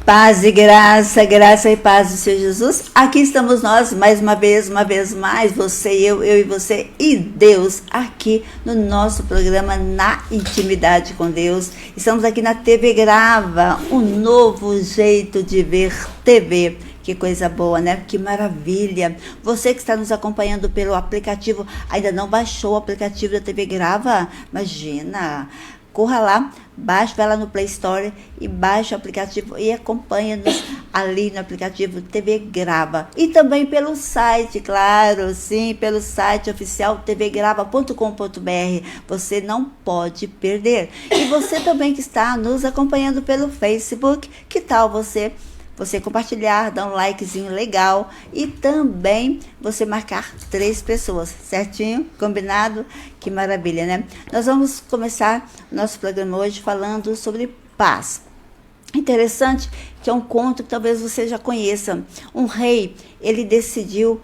Paz e graça, graça e paz do Senhor Jesus. Aqui estamos nós, mais uma vez mais, você e eu e você e Deus, aqui no nosso programa Na Intimidade com Deus. Estamos aqui na TV Grava, um novo jeito de ver TV. Que coisa boa, né? Que maravilha. Você que está nos acompanhando pelo aplicativo, ainda não baixou o aplicativo da TV Grava? Imagina! Corra lá, vai lá no Play Store e baixa o aplicativo e acompanha-nos ali no aplicativo TV Grava. E também pelo site, claro, sim, pelo site oficial tvgrava.com.br. Você não pode perder. E você também que está nos acompanhando pelo Facebook, que tal você compartilhar, dar um likezinho legal e também você marcar 3 pessoas, certinho? Combinado? Que maravilha, né? Nós vamos começar nosso programa hoje falando sobre paz. Interessante que é um conto que talvez você já conheça. Um rei, ele decidiu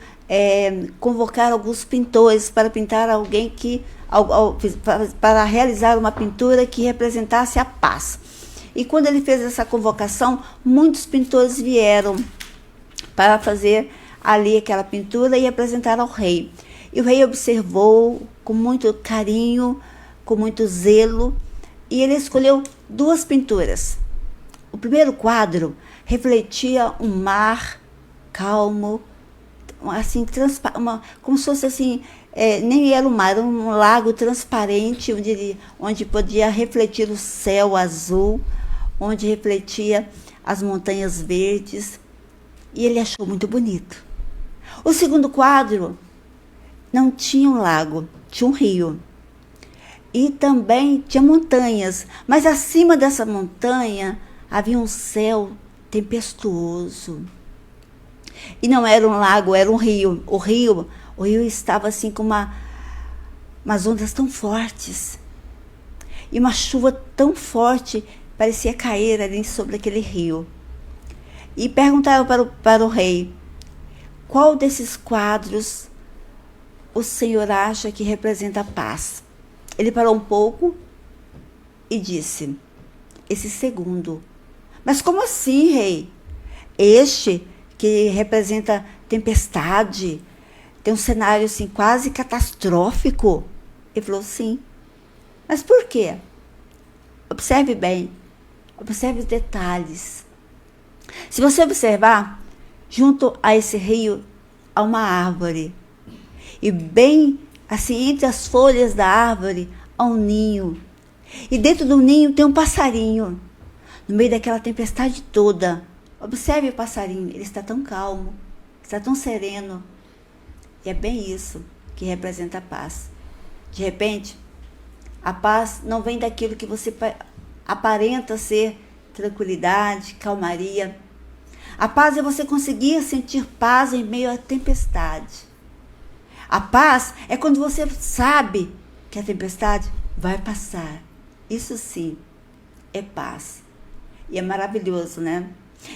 convocar alguns pintores para pintar alguém para realizar uma pintura que representasse a paz. E quando ele fez essa convocação, muitos pintores vieram para fazer ali aquela pintura e apresentar ao rei. E o rei observou com muito carinho, com muito zelo, e ele escolheu 2 pinturas. O primeiro quadro refletia um mar calmo, assim, como se fosse assim, nem era um mar, era um lago transparente, onde podia refletir o céu azul, onde refletia as montanhas verdes, e ele achou muito bonito. O segundo quadro não tinha um lago, tinha um rio. E também tinha montanhas, mas acima dessa montanha havia um céu tempestuoso. E não era um lago, era um rio. O rio estava assim com umas ondas tão fortes. E uma chuva tão forte parecia cair ali sobre aquele rio. E perguntaram para o rei: qual desses quadros o senhor acha que representa a paz? Ele parou um pouco e disse: esse segundo. Mas como assim, rei? Este que representa tempestade, tem um cenário assim quase catastrófico. Ele falou: sim. Mas por quê? Observe bem. Observe os detalhes. Se você observar, junto a esse rio há uma árvore. E bem assim, entre as folhas da árvore há um ninho. E dentro do ninho tem um passarinho. No meio daquela tempestade toda, observe o passarinho. Ele está tão calmo, está tão sereno. E é bem isso que representa a paz. De repente, a paz não vem daquilo que você aparenta ser tranquilidade, calmaria. A paz é você conseguir sentir paz em meio à tempestade. A paz é quando você sabe que a tempestade vai passar. Isso sim é paz. E é maravilhoso, né?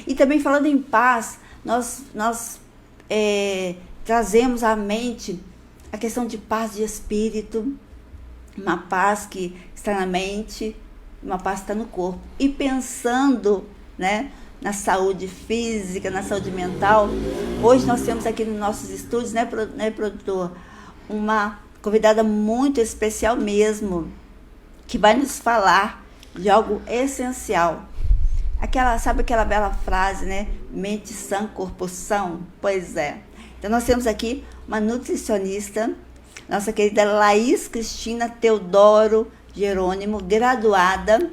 E também falando em paz, nós trazemos à mente a questão de paz de espírito, uma paz que está na mente, uma paz que está no corpo. E pensando, né, na saúde física, na saúde mental, hoje nós temos aqui nos nossos estúdios, né, produtor, uma convidada muito especial mesmo, que vai nos falar de algo essencial. Sabe aquela bela frase, né? Mente sã, corpo são? Pois é. Então nós temos aqui uma nutricionista, nossa querida Laís Cristina Teodoro Jerônimo, graduada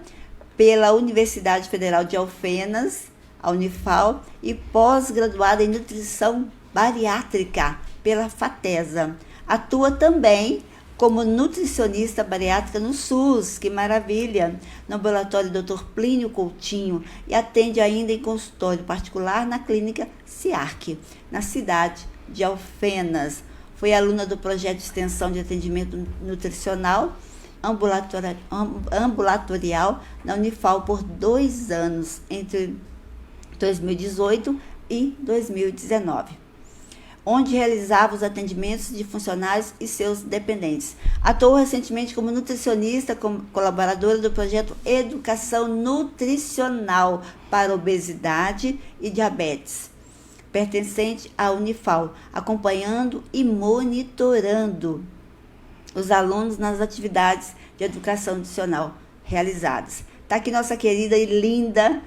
pela Universidade Federal de Alfenas, a Unifal, e pós-graduada em Nutrição Bariátrica pela FATESA. Atua também como nutricionista bariátrica no SUS, que maravilha, no ambulatório Dr. Plínio Coutinho, e atende ainda em consultório particular na clínica CIARC, na cidade de Alfenas. Foi aluna do projeto de extensão de atendimento nutricional ambulatorial na Unifal por 2 anos, entre 2018 e 2019. onde realizava os atendimentos de funcionários e seus dependentes. Atuou recentemente como nutricionista, como colaboradora do projeto Educação Nutricional para Obesidade e Diabetes, pertencente à Unifal, acompanhando e monitorando os alunos nas atividades de educação nutricional realizadas. Está aqui nossa querida e linda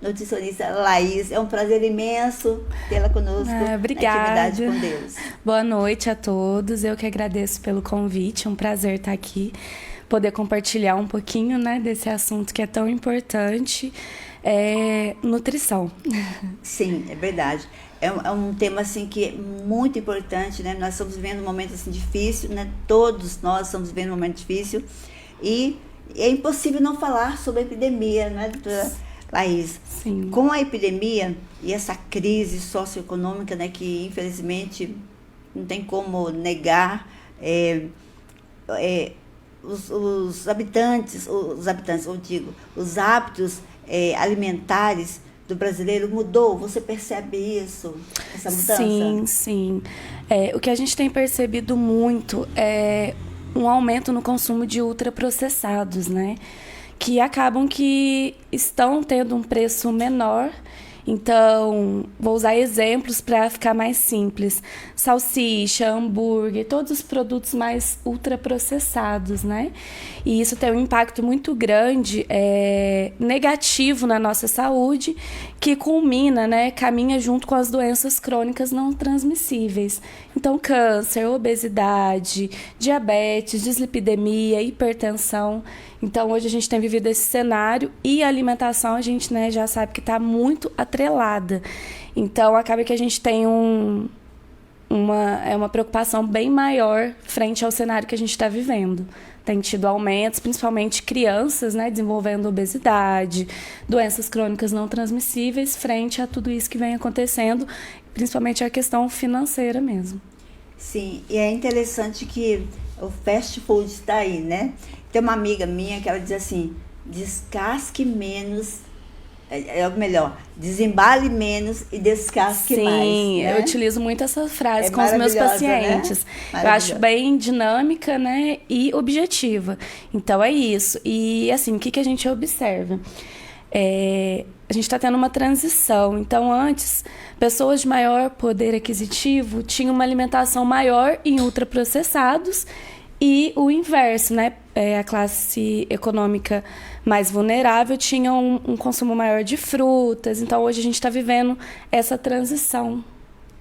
nutricionista Laís. É um prazer imenso tê-la conosco obrigada. Na Intimidade com Deus. Boa noite a todos. Eu que agradeço pelo convite. É um prazer estar aqui, poder compartilhar um pouquinho, né, desse assunto que é tão importante, nutrição. Sim, é verdade. É um tema assim que é muito importante, né? Nós estamos vivendo um momento assim difícil, né? Todos nós estamos vivendo um momento difícil e é impossível não falar sobre a epidemia, né, doutora Laís? Sim. Com a epidemia e essa crise socioeconômica, né, que infelizmente não tem como negar, os habitantes, eu digo, os hábitos alimentares do brasileiro mudou? Você percebe isso, essa mudança? Sim, sim. O que a gente tem percebido muito é um aumento no consumo de ultraprocessados, né? Que acabam que estão tendo um preço menor. Então, vou usar exemplos para ficar mais simples. Salsicha, hambúrguer, todos os produtos mais ultraprocessados, né? E isso tem um impacto muito grande, negativo na nossa saúde, que culmina, né? Caminha junto com as doenças crônicas não transmissíveis. Então, câncer, obesidade, diabetes, dislipidemia, hipertensão. Então, hoje a gente tem vivido esse cenário e a alimentação a gente, né, já sabe que está muito atrelada. Então, acaba que a gente tem uma preocupação bem maior frente ao cenário que a gente está vivendo. Tem tido aumentos, principalmente crianças, né, desenvolvendo obesidade, doenças crônicas não transmissíveis, frente a tudo isso que vem acontecendo, principalmente a questão financeira mesmo. Sim, e é interessante que o fast food está aí, né? Tem uma amiga minha que ela diz assim, descasque menos, melhor, desembale menos e descasque mais. Sim, né? Eu utilizo muito essa frase com os meus pacientes. Né? Eu acho bem dinâmica, né, e objetiva. Então é isso. E assim, o que a gente observa? A gente está tendo uma transição. Então, antes, pessoas de maior poder aquisitivo tinham uma alimentação maior em ultraprocessados e o inverso, né? A classe econômica mais vulnerável tinha um consumo maior de frutas. Então, hoje a gente está vivendo essa transição,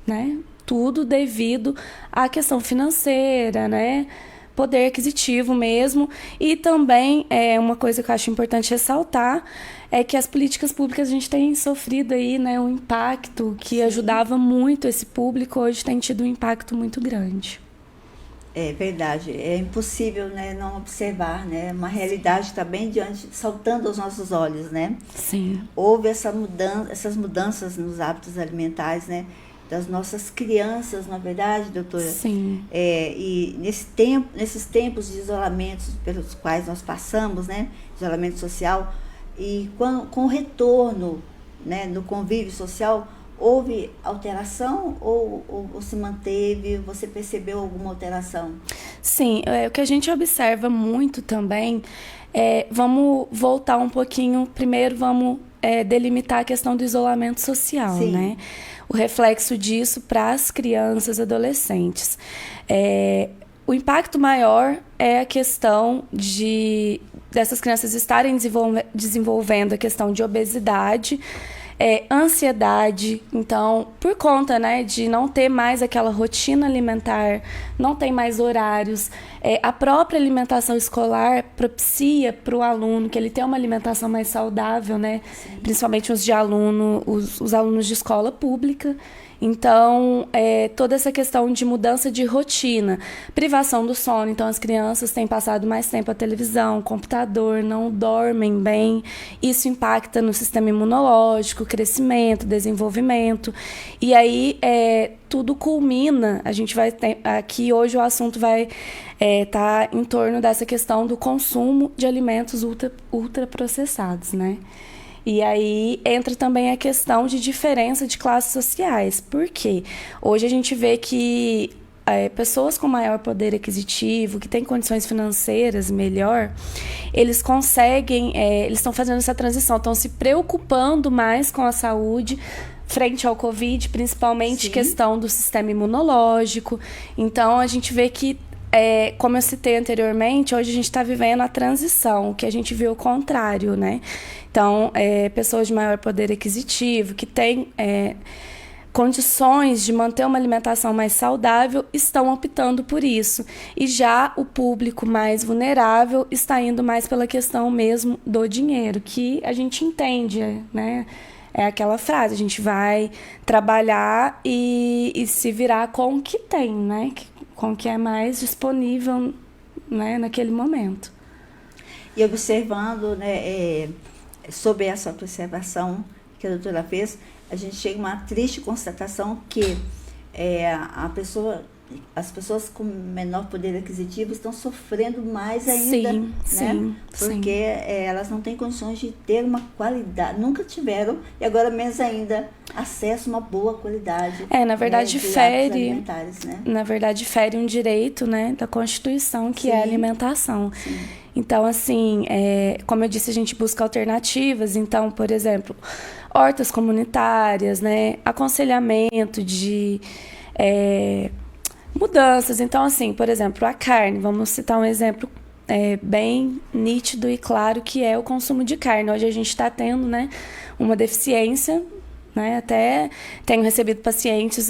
né? Tudo devido à questão financeira, né? Poder aquisitivo mesmo. E também, uma coisa que eu acho importante ressaltar, é que as políticas públicas a gente tem sofrido aí, né? Um impacto que Sim. ajudava muito esse público, hoje tem tido um impacto muito grande. É verdade, é impossível, né, não observar, né, uma realidade que está bem diante, saltando aos nossos olhos, né? Sim. Houve essas mudanças nos hábitos alimentares, né, das nossas crianças, na verdade, doutora? Sim. E nesses tempos de isolamento pelos quais nós passamos, né, isolamento social, e com o retorno, né, no convívio social, houve alteração ou se manteve? Você percebeu alguma alteração? Sim, o que a gente observa muito também vamos voltar um pouquinho, primeiro vamos delimitar a questão do isolamento social, Sim. né? O reflexo disso para as crianças e adolescentes. O impacto maior é a questão dessas crianças estarem desenvolvendo a questão de obesidade, ansiedade. Então, por conta, né, de não ter mais aquela rotina alimentar, não tem mais horários, a própria alimentação escolar propicia para o aluno que ele tenha uma alimentação mais saudável, né? Principalmente os alunos de escola pública. Então, toda essa questão de mudança de rotina, privação do sono. Então, as crianças têm passado mais tempo à televisão, computador, não dormem bem. Isso impacta no sistema imunológico, crescimento, desenvolvimento. E aí, tudo culmina. A gente vai ter, aqui hoje o assunto vai estar em torno dessa questão do consumo de alimentos ultraprocessados, né? E aí entra também a questão de diferença de classes sociais. Por quê? Hoje a gente vê que pessoas com maior poder aquisitivo, que têm condições financeiras melhor, eles conseguem, eles estão fazendo essa transição, estão se preocupando mais com a saúde frente ao Covid, principalmente Sim. questão do sistema imunológico. Então, a gente vê que, como eu citei anteriormente, hoje a gente está vivendo a transição, que a gente viu o contrário, né? Então, pessoas de maior poder aquisitivo, que têm condições de manter uma alimentação mais saudável, estão optando por isso. E já o público mais vulnerável está indo mais pela questão mesmo do dinheiro, que a gente entende, né? É aquela frase, a gente vai trabalhar e se virar com o que tem, né? Com o que é mais disponível, né, naquele momento. E observando, né, sobre essa observação que a doutora fez, a gente chega a uma triste constatação que as pessoas com menor poder aquisitivo estão sofrendo mais ainda, Sim, né? sim, Porque elas não têm condições de ter uma qualidade, nunca tiveram, e agora menos ainda, acesso a uma boa qualidade. Na verdade, de hábitos alimentares, né? Na verdade, fere um direito, né, da Constituição, que é a alimentação. Sim. Então, assim, como eu disse, a gente busca alternativas. Então, por exemplo, hortas comunitárias, né, aconselhamento de mudanças. Então, assim, por exemplo, a carne, vamos citar um exemplo bem nítido e claro, que é o consumo de carne. Hoje a gente está tendo, né, uma deficiência, né, até tenho recebido pacientes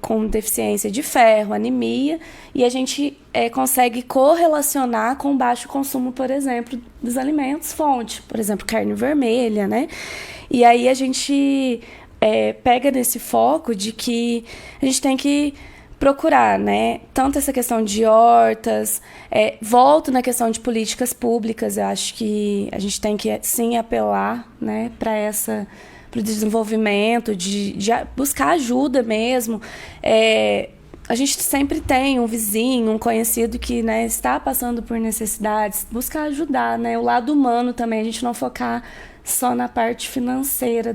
com deficiência de ferro, anemia, e a gente consegue correlacionar com baixo consumo, por exemplo, dos alimentos fonte, por exemplo, carne vermelha, né? E aí a gente pega nesse foco de que a gente tem que procurar, né, tanto essa questão de hortas, volto na questão de políticas públicas. Eu acho que a gente tem que, sim, apelar, né, para o desenvolvimento, de buscar ajuda mesmo. A gente sempre tem um vizinho, um conhecido que, né, está passando por necessidades, buscar ajudar, né, o lado humano também, a gente não focar só na parte financeira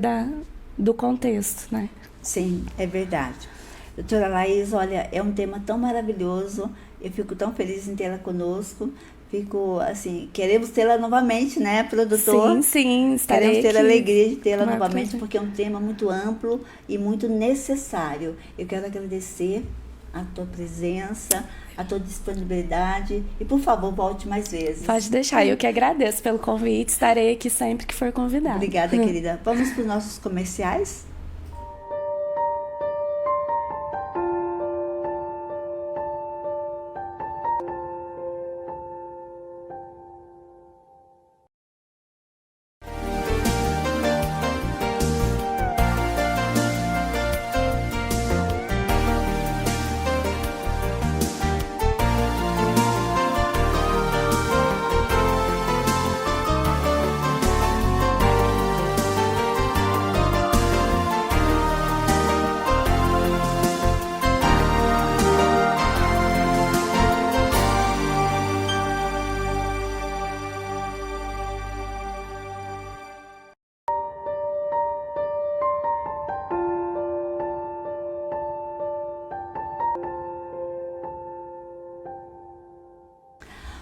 do contexto, né. Sim, é verdade. Doutora Laís, olha, é um tema tão maravilhoso, eu fico tão feliz em tê-la conosco, fico, assim, queremos tê-la novamente, né, produtor? Sim, estarei Queremos ter a aqui. alegria de tê-la Tomara novamente, prazer. porque é um tema muito amplo e muito necessário. Eu quero agradecer a tua presença, a tua disponibilidade e, por favor, volte mais vezes. Pode deixar, eu que agradeço pelo convite, estarei aqui sempre que for convidada. Obrigada, querida. Vamos para os nossos comerciais?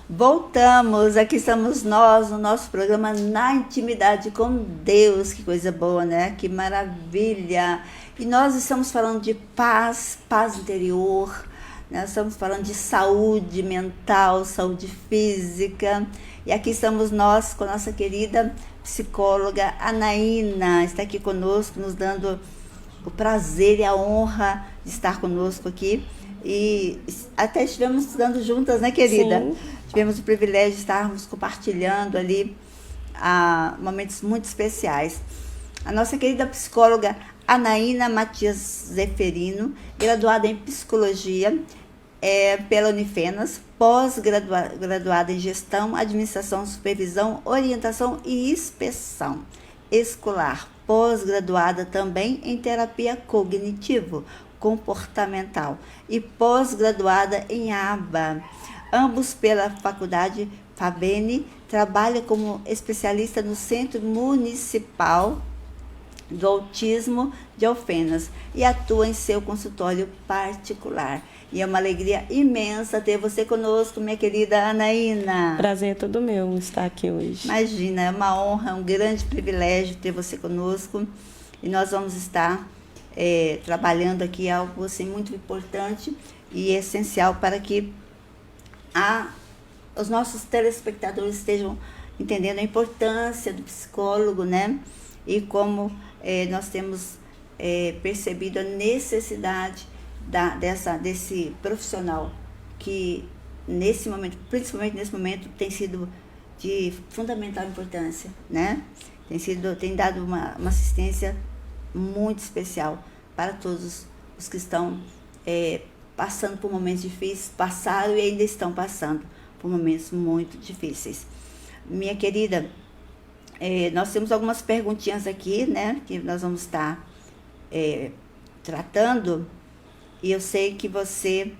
Voltamos, aqui estamos nós no nosso programa Na Intimidade com Deus. Que coisa boa, né? Que maravilha! E nós estamos falando de paz interior, né? Estamos falando de saúde mental, saúde física. E aqui estamos nós com a nossa querida psicóloga Anaína, está aqui conosco, nos dando o prazer e a honra de estar conosco aqui. E até estivemos estudando juntas, né, querida? Sim. Tivemos o privilégio de estarmos compartilhando ali momentos muito especiais. A nossa querida psicóloga Anaína Matias Zeferino, graduada em Psicologia pela Unifenas, pós-graduada em Gestão, Administração, Supervisão, Orientação e Inspeção Escolar, pós-graduada também em Terapia Cognitivo-Comportamental e pós-graduada em ABA, ambos pela Faculdade Fabene trabalha como especialista no Centro Municipal do Autismo de Alfenas e atua em seu consultório particular. E é uma alegria imensa ter você conosco, minha querida Anaína. Prazer é todo meu estar aqui hoje. Imagina, é uma honra, um grande privilégio ter você conosco. E nós vamos estar trabalhando aqui algo assim, muito importante e essencial para que os nossos telespectadores estejam entendendo a importância do psicólogo, né? E como nós temos percebido a necessidade desse profissional que nesse momento, principalmente nesse momento, tem sido de fundamental importância, né? Tem dado uma assistência muito especial para todos os que estão passando por momentos difíceis, passaram e ainda estão passando por momentos muito difíceis. Minha querida, nós temos algumas perguntinhas aqui, né, que nós vamos estar tratando, e eu sei que você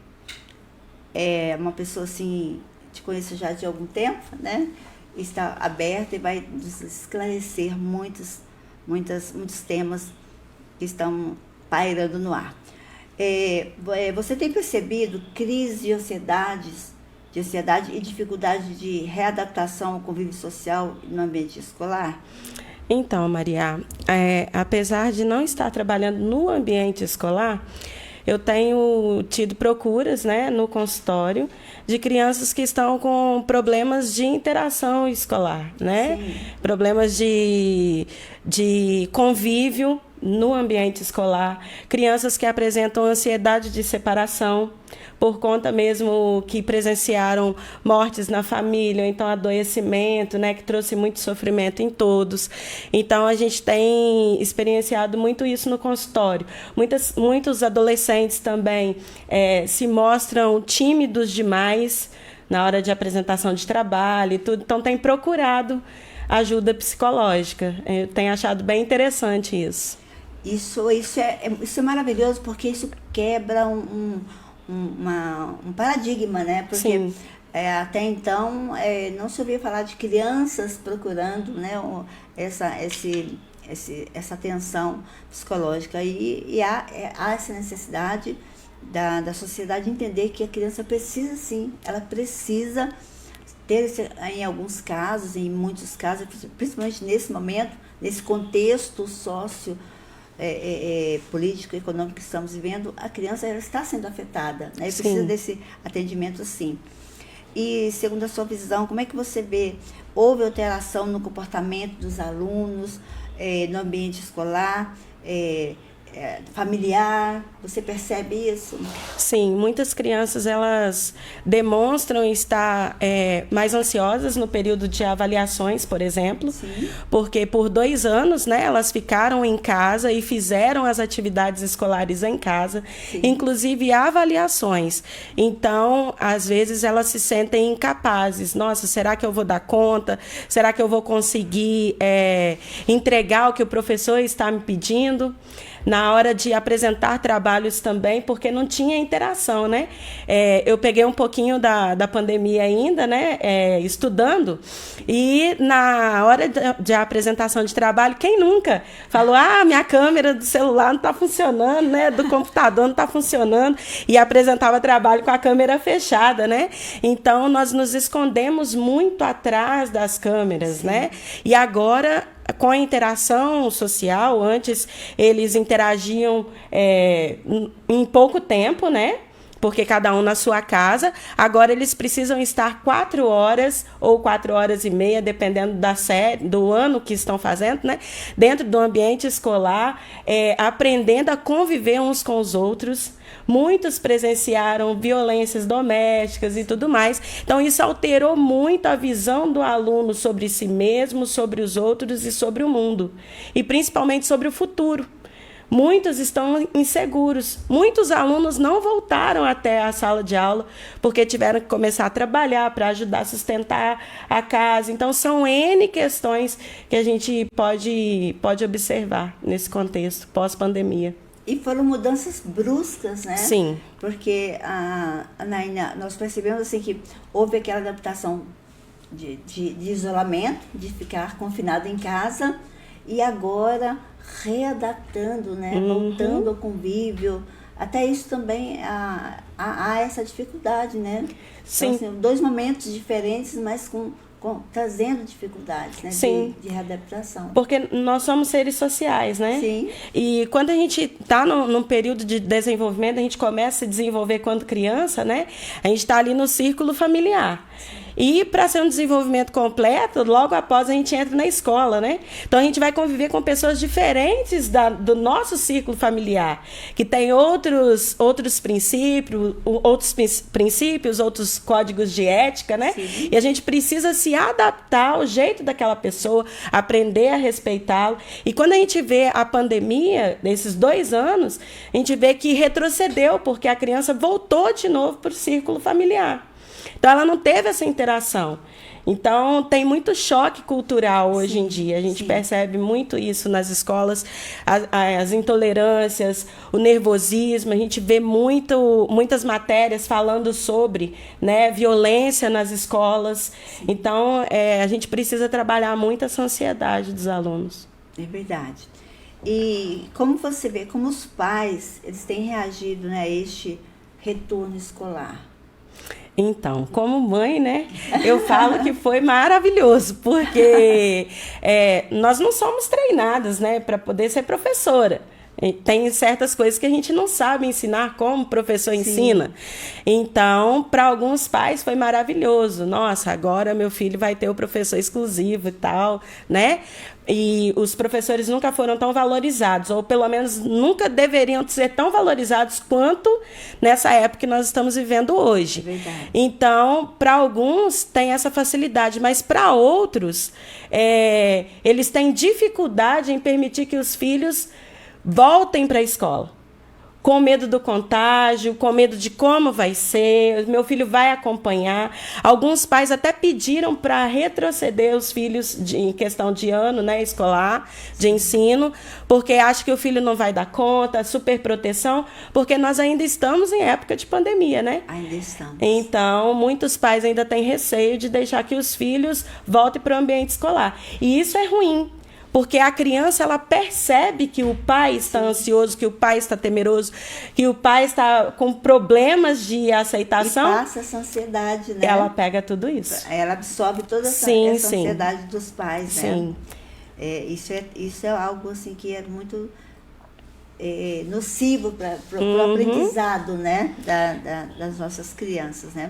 é uma pessoa assim, te conheço já de algum tempo, né, está aberta e vai nos esclarecer muitos temas que estão pairando no ar. Você tem percebido crise de ansiedade e dificuldade de readaptação ao convívio social no ambiente escolar? Então, Maria, apesar de não estar trabalhando no ambiente escolar, eu tenho tido procuras, né, no consultório de crianças que estão com problemas de interação escolar, né? Sim. Problemas de convívio no ambiente escolar, crianças que apresentam ansiedade de separação por conta mesmo que presenciaram mortes na família, então adoecimento, né, que trouxe muito sofrimento em todos. Então a gente tem experienciado muito isso no consultório. Muitos adolescentes também se mostram tímidos demais na hora de apresentação de trabalho e tudo, então tem procurado ajuda psicológica. Eu tenho achado bem interessante isso. Isso é maravilhoso, porque isso quebra um paradigma, né? Porque até então não se ouvia falar de crianças procurando, né, essa atenção psicológica. E há essa necessidade da sociedade entender que a criança precisa, sim, ela precisa ter, em alguns casos, em muitos casos, principalmente nesse momento, nesse contexto político, econômico que estamos vivendo, a criança ela está sendo afetada, né? Precisa desse atendimento, sim. E, segundo a sua visão, como é que você vê? Houve alteração no comportamento dos alunos, no ambiente escolar, familiar? Você percebe isso? Sim, muitas crianças elas demonstram estar mais ansiosas no período de avaliações, por exemplo. Sim. Porque por 2 anos, né, elas ficaram em casa e fizeram as atividades escolares em casa, sim, inclusive avaliações. Então, às vezes elas se sentem incapazes. Nossa, será que eu vou dar conta? Será que eu vou conseguir entregar o que o professor está me pedindo? Na hora de apresentar trabalhos também, porque não tinha interação, né? Eu peguei um pouquinho da pandemia ainda, né? Estudando, e na hora de apresentação de trabalho, quem nunca falou, minha câmera do celular não está funcionando, né? Do computador não está funcionando, e apresentava trabalho com a câmera fechada, né? Então, nós nos escondemos muito atrás das câmeras, sim, né? E agora, com a interação social, antes eles interagiam em pouco tempo, né? Porque cada um na sua casa. Agora eles precisam estar 4 horas ou 4 horas e meia, dependendo da série, do ano que estão fazendo, né? Dentro do ambiente escolar, aprendendo a conviver uns com os outros. Muitos presenciaram violências domésticas e tudo mais. Então, isso alterou muito a visão do aluno sobre si mesmo, sobre os outros e sobre o mundo. E principalmente sobre o futuro. Muitos estão inseguros. Muitos alunos não voltaram até a sala de aula porque tiveram que começar a trabalhar para ajudar a sustentar a casa. Então, são N questões que a gente pode observar nesse contexto pós-pandemia. E foram mudanças bruscas, né? Sim. Porque, Anaína, nós percebemos assim, que houve aquela adaptação de isolamento, de ficar confinado em casa, e agora readaptando, né? Voltando ao convívio. Até isso também há essa dificuldade, né? Sim. Então, assim, 2 momentos diferentes, mas trazendo dificuldades, né? Sim. De readaptação. Porque nós somos seres sociais, né? Sim. E quando a gente está num período de desenvolvimento, a gente começa a se desenvolver quando criança, né? A gente está ali no círculo familiar. E para ser um desenvolvimento completo, logo após a gente entra na escola, né? Então a gente vai conviver com pessoas diferentes do nosso círculo familiar, que tem outros princípios, outros códigos de ética, né? Sim. E a gente precisa se adaptar ao jeito daquela pessoa, aprender a respeitá-lo. E quando a gente vê a pandemia, nesses 2 anos, a gente vê que retrocedeu, porque a criança voltou de novo para o círculo familiar. Então, ela não teve essa interação. Então, tem muito choque cultural hoje em dia. A gente percebe muito isso nas escolas, as intolerâncias, o nervosismo. A gente vê muitas matérias falando sobre, né, violência nas escolas. Sim. Então, a gente precisa trabalhar muito essa ansiedade dos alunos. É verdade. E como você vê, como os pais eles têm reagido, né, a este retorno escolar? Então, como mãe, né, eu falo que foi maravilhoso, porque nós não somos treinadas, né, para poder ser professora. Tem certas coisas que a gente não sabe ensinar como o professor ensina. Então, para alguns pais foi maravilhoso. Nossa, agora meu filho vai ter o professor exclusivo e tal, né? E os professores nunca foram tão valorizados, ou pelo menos nunca deveriam ser tão valorizados quanto nessa época que nós estamos vivendo hoje. Verdade. Então, para alguns tem essa facilidade, mas para outros, eles têm dificuldade em permitir que os filhos voltem para a escola, com medo do contágio, com medo de como vai ser, meu filho vai acompanhar. Alguns pais até pediram para retroceder os filhos em questão de ano, né, escolar, de ensino, porque acham que o filho não vai dar conta, superproteção, porque nós ainda estamos em época de pandemia, né? Ainda estamos. Então, muitos pais ainda têm receio de deixar que os filhos voltem para o ambiente escolar. E isso é ruim. Porque a criança, ela percebe que o pai está ansioso, que o pai está temeroso, que o pai está com problemas de aceitação. E passa essa ansiedade, né? Ela pega tudo isso. Ela absorve toda essa ansiedade dos pais, sim. né? Isso é algo assim que é muito nocivo para o aprendizado, né? Das nossas crianças, né?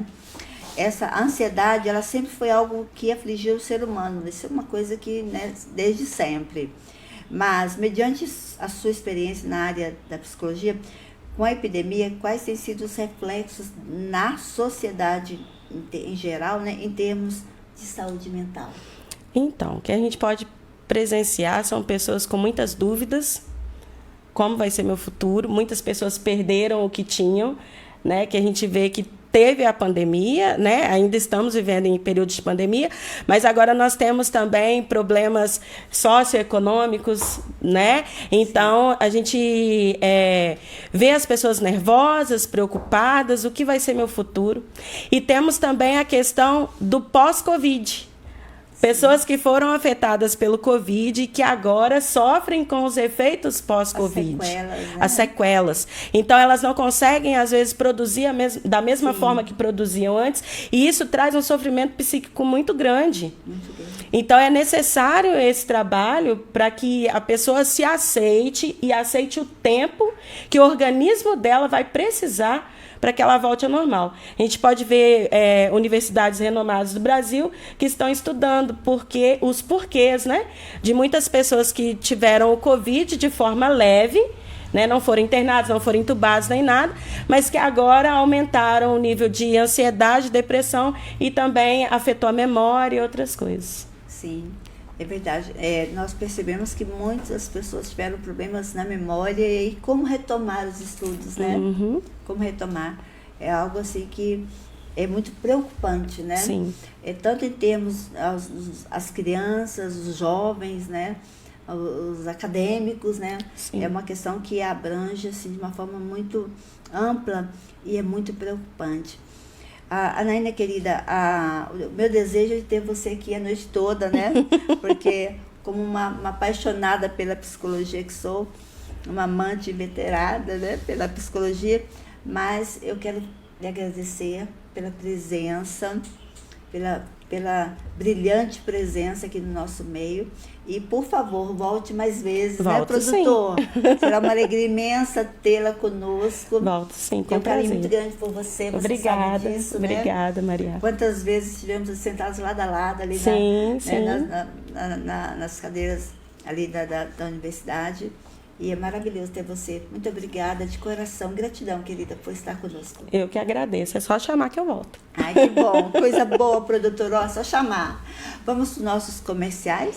Essa ansiedade, ela sempre foi algo que afligiu o ser humano. Isso é uma coisa que, né, desde sempre. Mas, mediante a sua experiência na área da psicologia, com a epidemia, quais têm sido os reflexos na sociedade em geral, né, em termos de saúde mental? Então, o que a gente pode presenciar são pessoas com muitas dúvidas. Como vai ser meu futuro? Muitas pessoas perderam o que tinham, né, que a gente vê que teve a pandemia, né? Ainda estamos vivendo em período de pandemia, mas agora nós temos também problemas socioeconômicos, né? Então, a gente vê as pessoas nervosas, preocupadas, o que vai ser meu futuro. E temos também a questão do pós-Covid. Pessoas que foram afetadas pelo Covid e que agora sofrem com os efeitos pós-Covid. As sequelas. Então, elas não conseguem, às vezes, produzir da mesma forma que produziam antes. E isso traz um sofrimento psíquico muito grande. Então, é necessário esse trabalho para que a pessoa se aceite e aceite o tempo que o organismo dela vai precisar para que ela volte ao normal. A gente pode ver universidades renomadas do Brasil que estão estudando os porquês, né, de muitas pessoas que tiveram o Covid de forma leve, né, não foram internados, não foram entubados nem nada, mas que agora aumentaram o nível de ansiedade, depressão e também afetou a memória e outras coisas. Sim. É verdade. Nós percebemos que muitas pessoas tiveram problemas na memória e como retomar os estudos, né? Como retomar. É algo assim que é muito preocupante, né? Sim. Tanto em termos as crianças, os jovens, né? Os acadêmicos, né? Sim. É uma questão que abrange assim, de uma forma muito ampla e é muito preocupante. Anaína, querida, o meu desejo é ter você aqui a noite toda, né? Porque como uma apaixonada pela psicologia que sou, uma amante inveterada, né, pela psicologia, mas eu quero lhe agradecer pela presença, pela brilhante presença aqui no nosso meio. E, por favor, volte mais vezes, volto, né, produtor? Sim. Será uma alegria imensa tê-la conosco. Volto, sim, tem um carinho muito grande por você, obrigada, sabe disso, obrigada, né? Maria. Quantas vezes estivemos sentados lado a lado ali sim. nas cadeiras ali da universidade. E é maravilhoso ter você. Muito obrigada, de coração. Gratidão, querida, por estar conosco. Eu que agradeço. É só chamar que eu volto. Ai, que bom. Coisa boa, produtor. Ó, só chamar. Vamos para os nossos comerciais?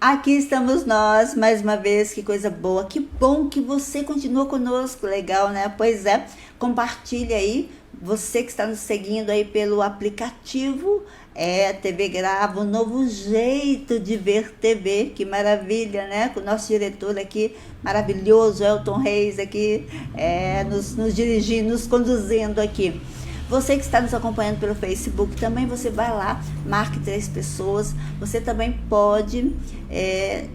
Aqui estamos nós, mais uma vez, que coisa boa, que bom que você continua conosco, legal, né? Pois é, compartilha aí, você que está nos seguindo aí pelo aplicativo, TV Grava, um novo jeito de ver TV, que maravilha, né? Com o nosso diretor aqui, maravilhoso, Elton Reis aqui, nos dirigindo, nos conduzindo aqui. Você que está nos acompanhando pelo Facebook, também você vai lá, marque 3 pessoas. Você também pode,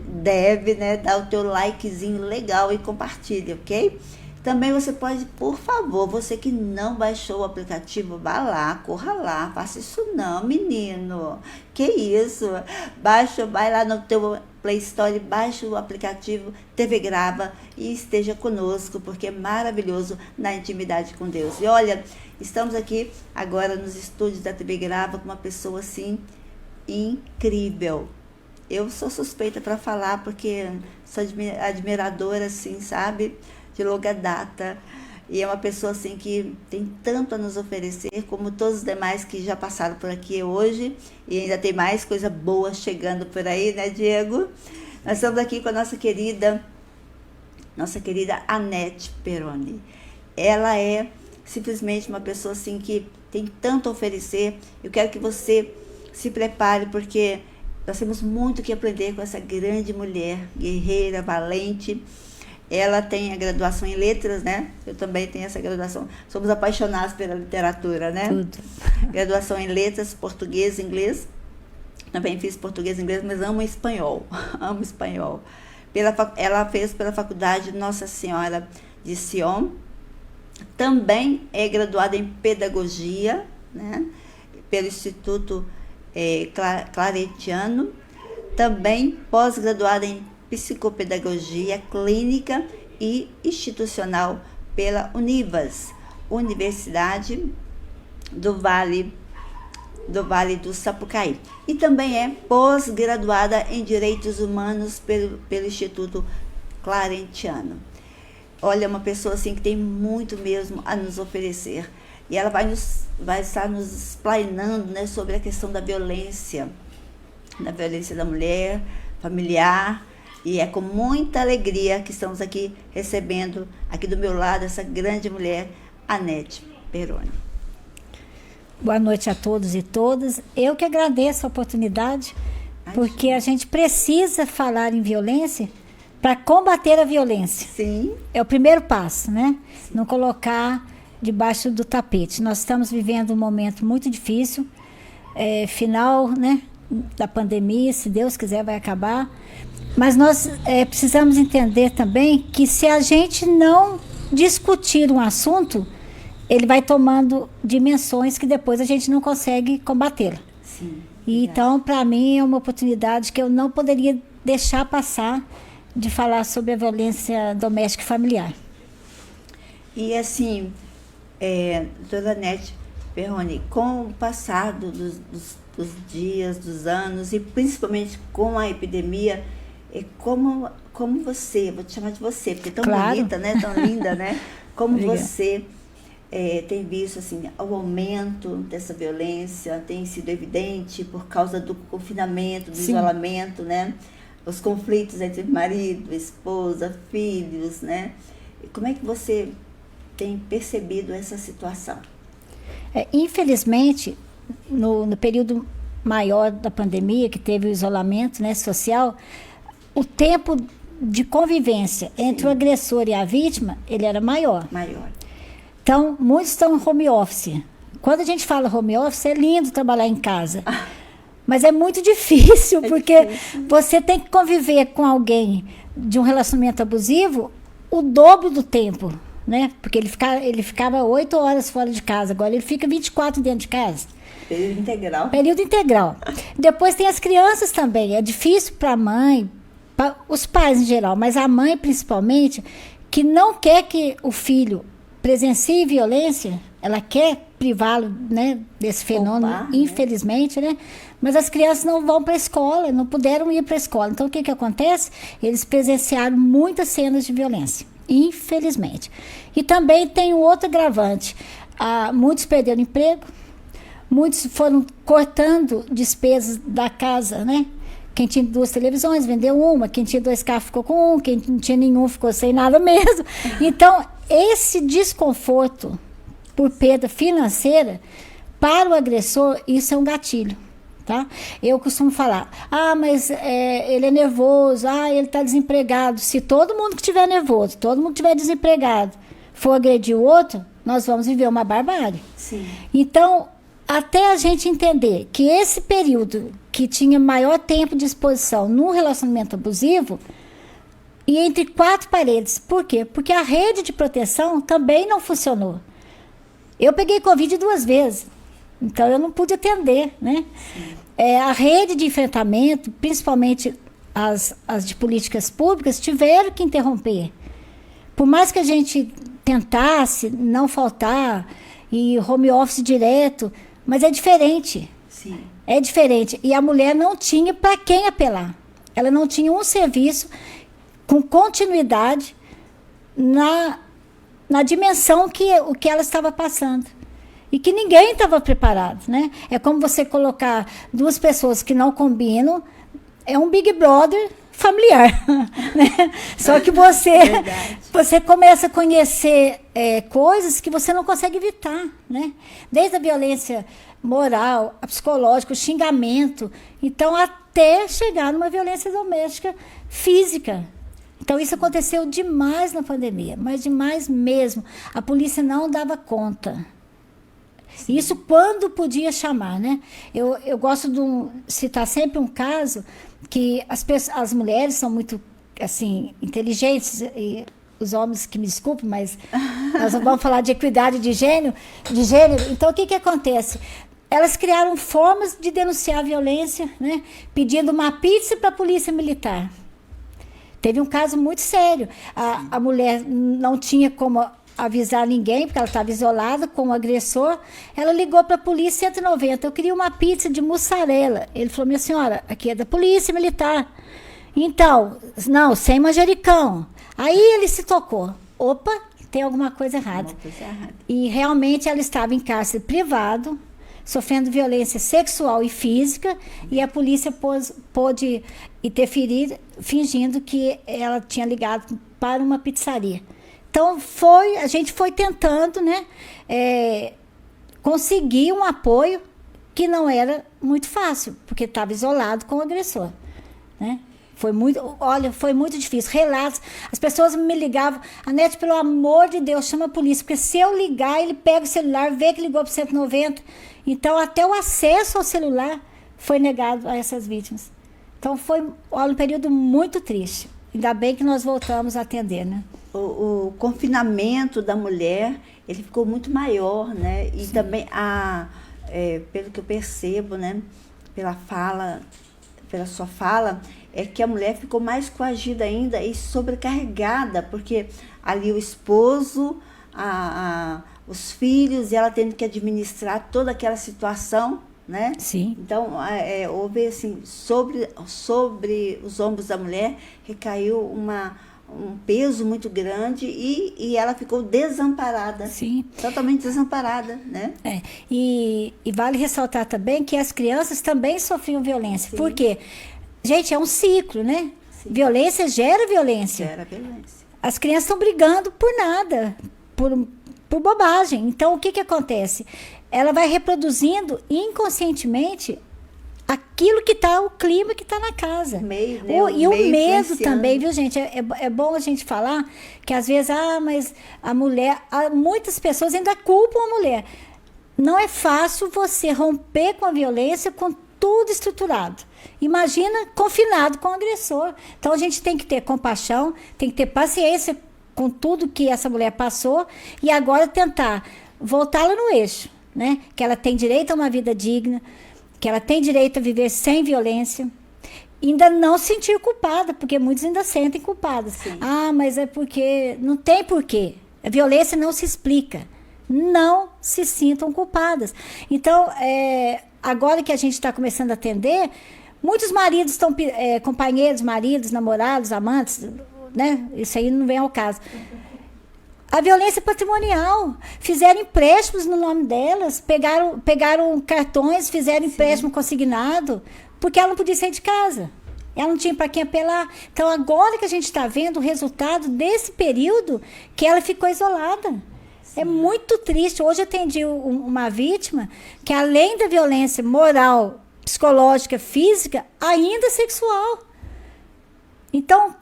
deve, né, dar o teu likezinho legal e compartilhe, ok? Também você pode, por favor, você que não baixou o aplicativo, vá lá, corra lá, faça isso não, menino. Que isso? Vai lá no teu Play Store, baixa o aplicativo TV Grava e esteja conosco, porque é maravilhoso na intimidade com Deus. E olha, estamos aqui agora nos estúdios da TV Grava com uma pessoa assim incrível. Eu sou suspeita para falar porque sou admiradora, assim, sabe? De longa data. E é uma pessoa assim que tem tanto a nos oferecer, como todos os demais que já passaram por aqui hoje. E ainda tem mais coisa boa chegando por aí, né, Diego? Nós estamos aqui com a nossa querida Anete Peroni. Ela é simplesmente uma pessoa assim que tem tanto a oferecer. Eu quero que você se prepare, porque nós temos muito que aprender com essa grande mulher, guerreira, valente. Ela tem a graduação em letras, né? Eu também tenho essa graduação. Somos apaixonados pela literatura, né? Tudo. Graduação em letras, português, inglês. Também fiz português e inglês, mas amo espanhol. Amo espanhol. Ela fez pela Faculdade Nossa Senhora de Sion. Também é graduada em pedagogia, né? Pelo Instituto Claretiano. Também pós-graduada em psicopedagogia clínica e institucional pela Univas, Universidade do Vale do Sapucaí. E também é pós-graduada em Direitos Humanos pelo Instituto Claretiano. Olha, uma pessoa assim que tem muito mesmo a nos oferecer. E ela vai estar nos explanando, né, sobre a questão da violência da mulher, familiar. E é com muita alegria que estamos aqui recebendo, aqui do meu lado, essa grande mulher, Anete Peroni. Boa noite a todos e todas. Eu que agradeço a oportunidade, porque a gente precisa falar em violência para combater a violência. Sim. É o primeiro passo, né? Sim. Não colocar debaixo do tapete. Nós estamos vivendo um momento muito difícil, final, né, da pandemia, se Deus quiser vai acabar. Mas nós precisamos entender também que se a gente não discutir um assunto, ele vai tomando dimensões que depois a gente não consegue combatê-lo. Sim. E então, para mim, é uma oportunidade que eu não poderia deixar passar de falar sobre a violência doméstica e familiar. E assim, doutora Nete Perrone, com o passar dos dias, dos anos, e principalmente com a epidemia, como você, vou te chamar de você, porque é tão bonita, né? Tão linda, né? Como você tem visto assim, o aumento dessa violência, tem sido evidente por causa do confinamento, do isolamento, né? Os conflitos entre marido, esposa, filhos, né? E como é que você tem percebido essa situação? Infelizmente, no período maior da pandemia, que teve o isolamento, né, social, o tempo de convivência entre o agressor e a vítima, ele era maior. Então, muitos estão em home office. Quando a gente fala home office, é lindo trabalhar em casa. Mas é muito difícil, porque você tem que conviver com alguém de um relacionamento abusivo o dobro do tempo, né? Porque ele ficava 8 horas fora de casa, agora ele fica 24 dentro de casa. Período integral. Depois tem as crianças também. É difícil para a mãe, para os pais em geral, mas a mãe principalmente, que não quer que o filho presencie violência, ela quer privá-lo, né, desse fenômeno, infelizmente, né? Mas as crianças não vão para a escola, não puderam ir para a escola. Então, o que acontece? Eles presenciaram muitas cenas de violência, infelizmente. E também tem um outro agravante. Muitos perderam emprego, muitos foram cortando despesas da casa, né? Quem tinha 2 televisões vendeu uma, quem tinha 2 carros ficou com um, quem não tinha nenhum ficou sem nada mesmo. Então, esse desconforto por perda financeira, para o agressor, isso é um gatilho. Tá? Eu costumo falar, mas ele é nervoso, ele está desempregado. Se todo mundo que estiver nervoso, todo mundo que estiver desempregado, for agredir o outro, nós vamos viver uma barbárie. Sim. Então, até a gente entender que esse período que tinha maior tempo de exposição num relacionamento abusivo, e entre 4 paredes. Por quê? Porque a rede de proteção também não funcionou. Eu peguei Covid 2 vezes, então eu não pude atender, né? A rede de enfrentamento, principalmente as de políticas públicas, tiveram que interromper. Por mais que a gente tentasse não faltar, e home office direto, mas é diferente. Sim. É diferente. E a mulher não tinha para quem apelar. Ela não tinha um serviço com continuidade na dimensão que ela estava passando. E que ninguém estava preparado, né? É como você colocar 2 pessoas que não combinam, é um Big Brother familiar, né? Só que você começa a conhecer coisas que você não consegue evitar, né? Desde a violência moral, a psicológica, o xingamento, então até chegar numa violência doméstica física. Então isso aconteceu demais na pandemia, mas demais mesmo. A polícia não dava conta. Isso quando podia chamar, né? Eu gosto de citar sempre um caso que as mulheres são muito, assim, inteligentes, e os homens que me desculpem, mas nós vamos falar de equidade de gênero. Então, o que acontece? Elas criaram formas de denunciar a violência, né? Pedindo uma pizza para a polícia militar. Teve um caso muito sério. A mulher não tinha como avisar ninguém, porque ela estava isolada com o agressor. Ela ligou para a polícia 190. Eu queria uma pizza de mussarela. Ele falou, minha senhora, aqui é da polícia militar. Então, não, sem manjericão. Aí ele se tocou. Opa, tem alguma coisa errada. E realmente ela estava em cárcere privado, sofrendo violência sexual e física, e a polícia pôde interferir, fingindo que ela tinha ligado para uma pizzaria. Então, a gente foi tentando, né, conseguir um apoio que não era muito fácil, porque estava isolado com o agressor, né? Foi muito difícil. Relatos, as pessoas me ligavam, Anete, pelo amor de Deus, chama a polícia, porque se eu ligar, ele pega o celular, vê que ligou para o 190. Então, até o acesso ao celular foi negado a essas vítimas. Então, foi um período muito triste. Ainda bem que nós voltamos a atender, né? O confinamento da mulher, ele ficou muito maior, né? E sim, também, pelo que eu percebo, né? Pela fala pela sua fala, é que a mulher ficou mais coagida ainda e sobrecarregada, porque ali o esposo, os filhos, e ela tendo que administrar toda aquela situação, né? Sim. Então, houve assim, sobre os ombros da mulher recaiu um peso muito grande e ela ficou desamparada. Sim. Totalmente desamparada, né? E vale ressaltar também que as crianças também sofriam violência. Sim. Por quê? Gente, é um ciclo, né? Sim. Violência gera violência. Gera violência. As crianças estão brigando por nada, por bobagem. Então, o que acontece? Ela vai reproduzindo inconscientemente aquilo que está, o clima que está na casa. Meio, né? E o meio medo também, viu, gente? É bom a gente falar que às vezes, mas a mulher, muitas pessoas ainda culpam a mulher. Não é fácil você romper com a violência com tudo estruturado. Imagina confinado com o agressor. Então a gente tem que ter compaixão, tem que ter paciência com tudo que essa mulher passou e agora tentar voltá-la no eixo, né? Que ela tem direito a uma vida digna, que ela tem direito a viver sem violência, ainda não se sentir culpada, porque muitos ainda sentem culpadas. Sim. Mas é porque... Não tem porquê. A violência não se explica. Não se sintam culpadas. Então, agora que a gente está começando a atender, muitos maridos estão... companheiros, maridos, namorados, amantes, né? Isso aí não vem ao caso. A violência patrimonial. Fizeram empréstimos no nome delas, pegaram cartões, fizeram empréstimo consignado, porque ela não podia sair de casa. Ela não tinha para quem apelar. Então, agora que a gente está vendo o resultado desse período, que ela ficou isolada. Sim. É muito triste. Hoje eu atendi uma vítima que, além da violência moral, psicológica, física, ainda sexual. Então...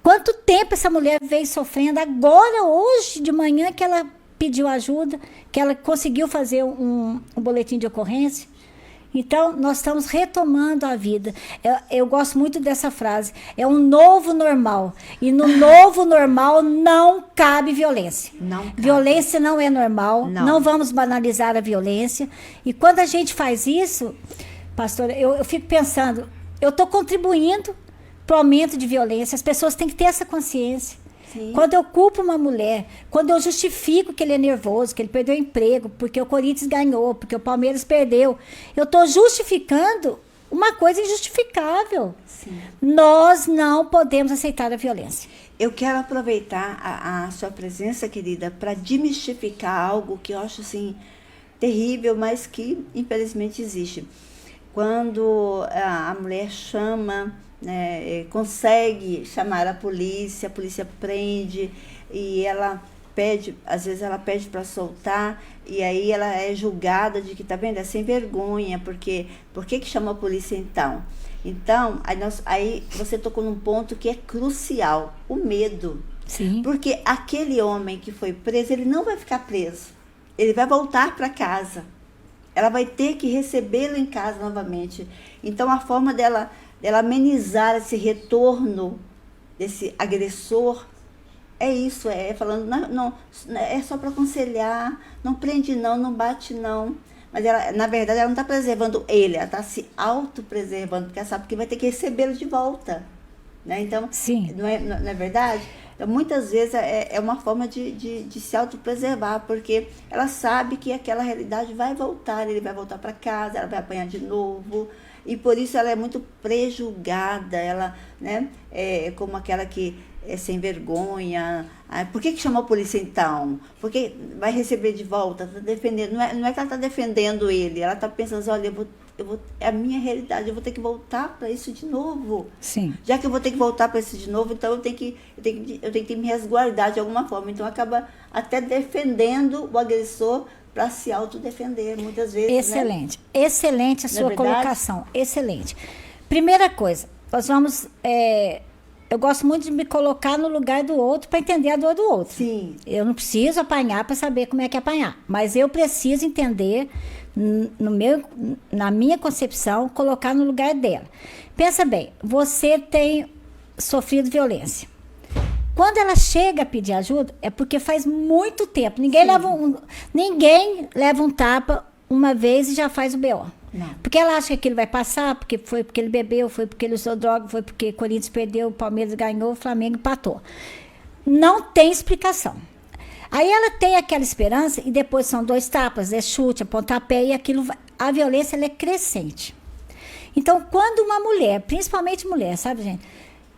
Quanto tempo essa mulher veio sofrendo? Agora, hoje de manhã, que ela pediu ajuda, que ela conseguiu fazer um boletim de ocorrência. Então, nós estamos retomando a vida. Eu gosto muito dessa frase. É um novo normal. E no novo normal não cabe violência. Não cabe. Violência não é normal. Não vamos banalizar a violência. E quando a gente faz isso, pastora, eu fico pensando, eu estou contribuindo para o aumento de violência. As pessoas têm que ter essa consciência. Sim. Quando eu culpo uma mulher, quando eu justifico que ele é nervoso, que ele perdeu o emprego, porque o Corinthians ganhou, porque o Palmeiras perdeu, eu estou justificando uma coisa injustificável. Sim. Nós não podemos aceitar a violência. Eu quero aproveitar a sua presença, querida, para desmistificar algo que eu acho assim terrível, mas que infelizmente existe. Quando a mulher chama... consegue chamar a polícia prende e ela pede, às vezes ela pede para soltar e aí ela é julgada de que, tá vendo, é sem vergonha, porque por que chama a polícia então? Então, aí você tocou num ponto que é crucial, o medo. Sim. Porque aquele homem que foi preso, ele não vai ficar preso, ele vai voltar para casa, ela vai ter que recebê-lo em casa novamente. Então a forma dela amenizar esse retorno desse agressor, é isso, falando, não é só para aconselhar, não prende não bate não. Mas ela, na verdade, ela não está preservando ele, ela está se autopreservando, porque ela sabe que vai ter que recebê-lo de volta. Né? Então, sim. Não é verdade? Então, muitas vezes é uma forma de se autopreservar, porque ela sabe que aquela realidade vai voltar, ele vai voltar para casa, ela vai apanhar de novo. E por isso ela é muito prejulgada, ela, né, é como aquela que é sem vergonha. Por que chamou a polícia então? Porque vai receber de volta, tá defendendo. Não é que ela está defendendo ele, ela está pensando, olha, é a minha realidade, eu vou ter que voltar para isso de novo. Sim. Já que eu vou ter que voltar para isso de novo, então eu tenho que me resguardar de alguma forma. Então acaba até defendendo o agressor para se autodefender, muitas vezes. Excelente. Né? Excelente a sua colocação. Excelente. Primeira coisa, nós vamos... eu gosto muito de me colocar no lugar do outro para entender a dor do outro. Sim. Eu não preciso apanhar para saber como é que é apanhar, mas eu preciso entender, na minha concepção, colocar no lugar dela. Pensa bem, você tem sofrido violência. Quando ela chega a pedir ajuda, é porque faz muito tempo. Ninguém leva um tapa uma vez e já faz o BO. Não. Porque ela acha que aquilo vai passar, porque foi porque ele bebeu, foi porque ele usou droga, foi porque o Corinthians perdeu, o Palmeiras ganhou, o Flamengo empatou. Não tem explicação. Aí ela tem aquela esperança e depois são 2 tapas, é chute, é pontapé e aquilo, a violência ela é crescente. Então, quando uma mulher, principalmente mulher, sabe, gente,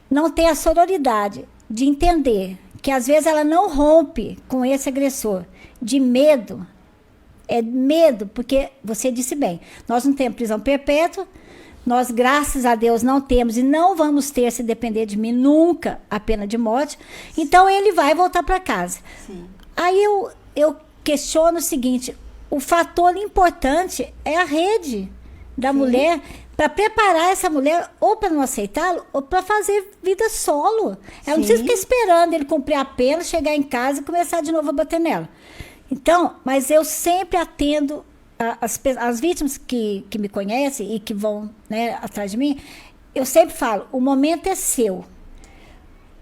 não tem a sororidade de entender que às vezes ela não rompe com esse agressor de medo, é medo, porque você disse bem, nós não temos prisão perpétua, nós, graças a Deus, não temos e não vamos ter, se depender de mim, nunca a pena de morte. Então, ele vai voltar para casa. Sim. Aí eu questiono o seguinte, o fator importante é a rede da mulher para preparar essa mulher ou para não aceitá-lo ou para fazer vida solo. Ela não precisa ficar esperando ele cumprir a pena, chegar em casa e começar de novo a bater nela. Então, mas eu sempre atendo as vítimas que me conhecem e que vão, né, atrás de mim, eu sempre falo, o momento é seu.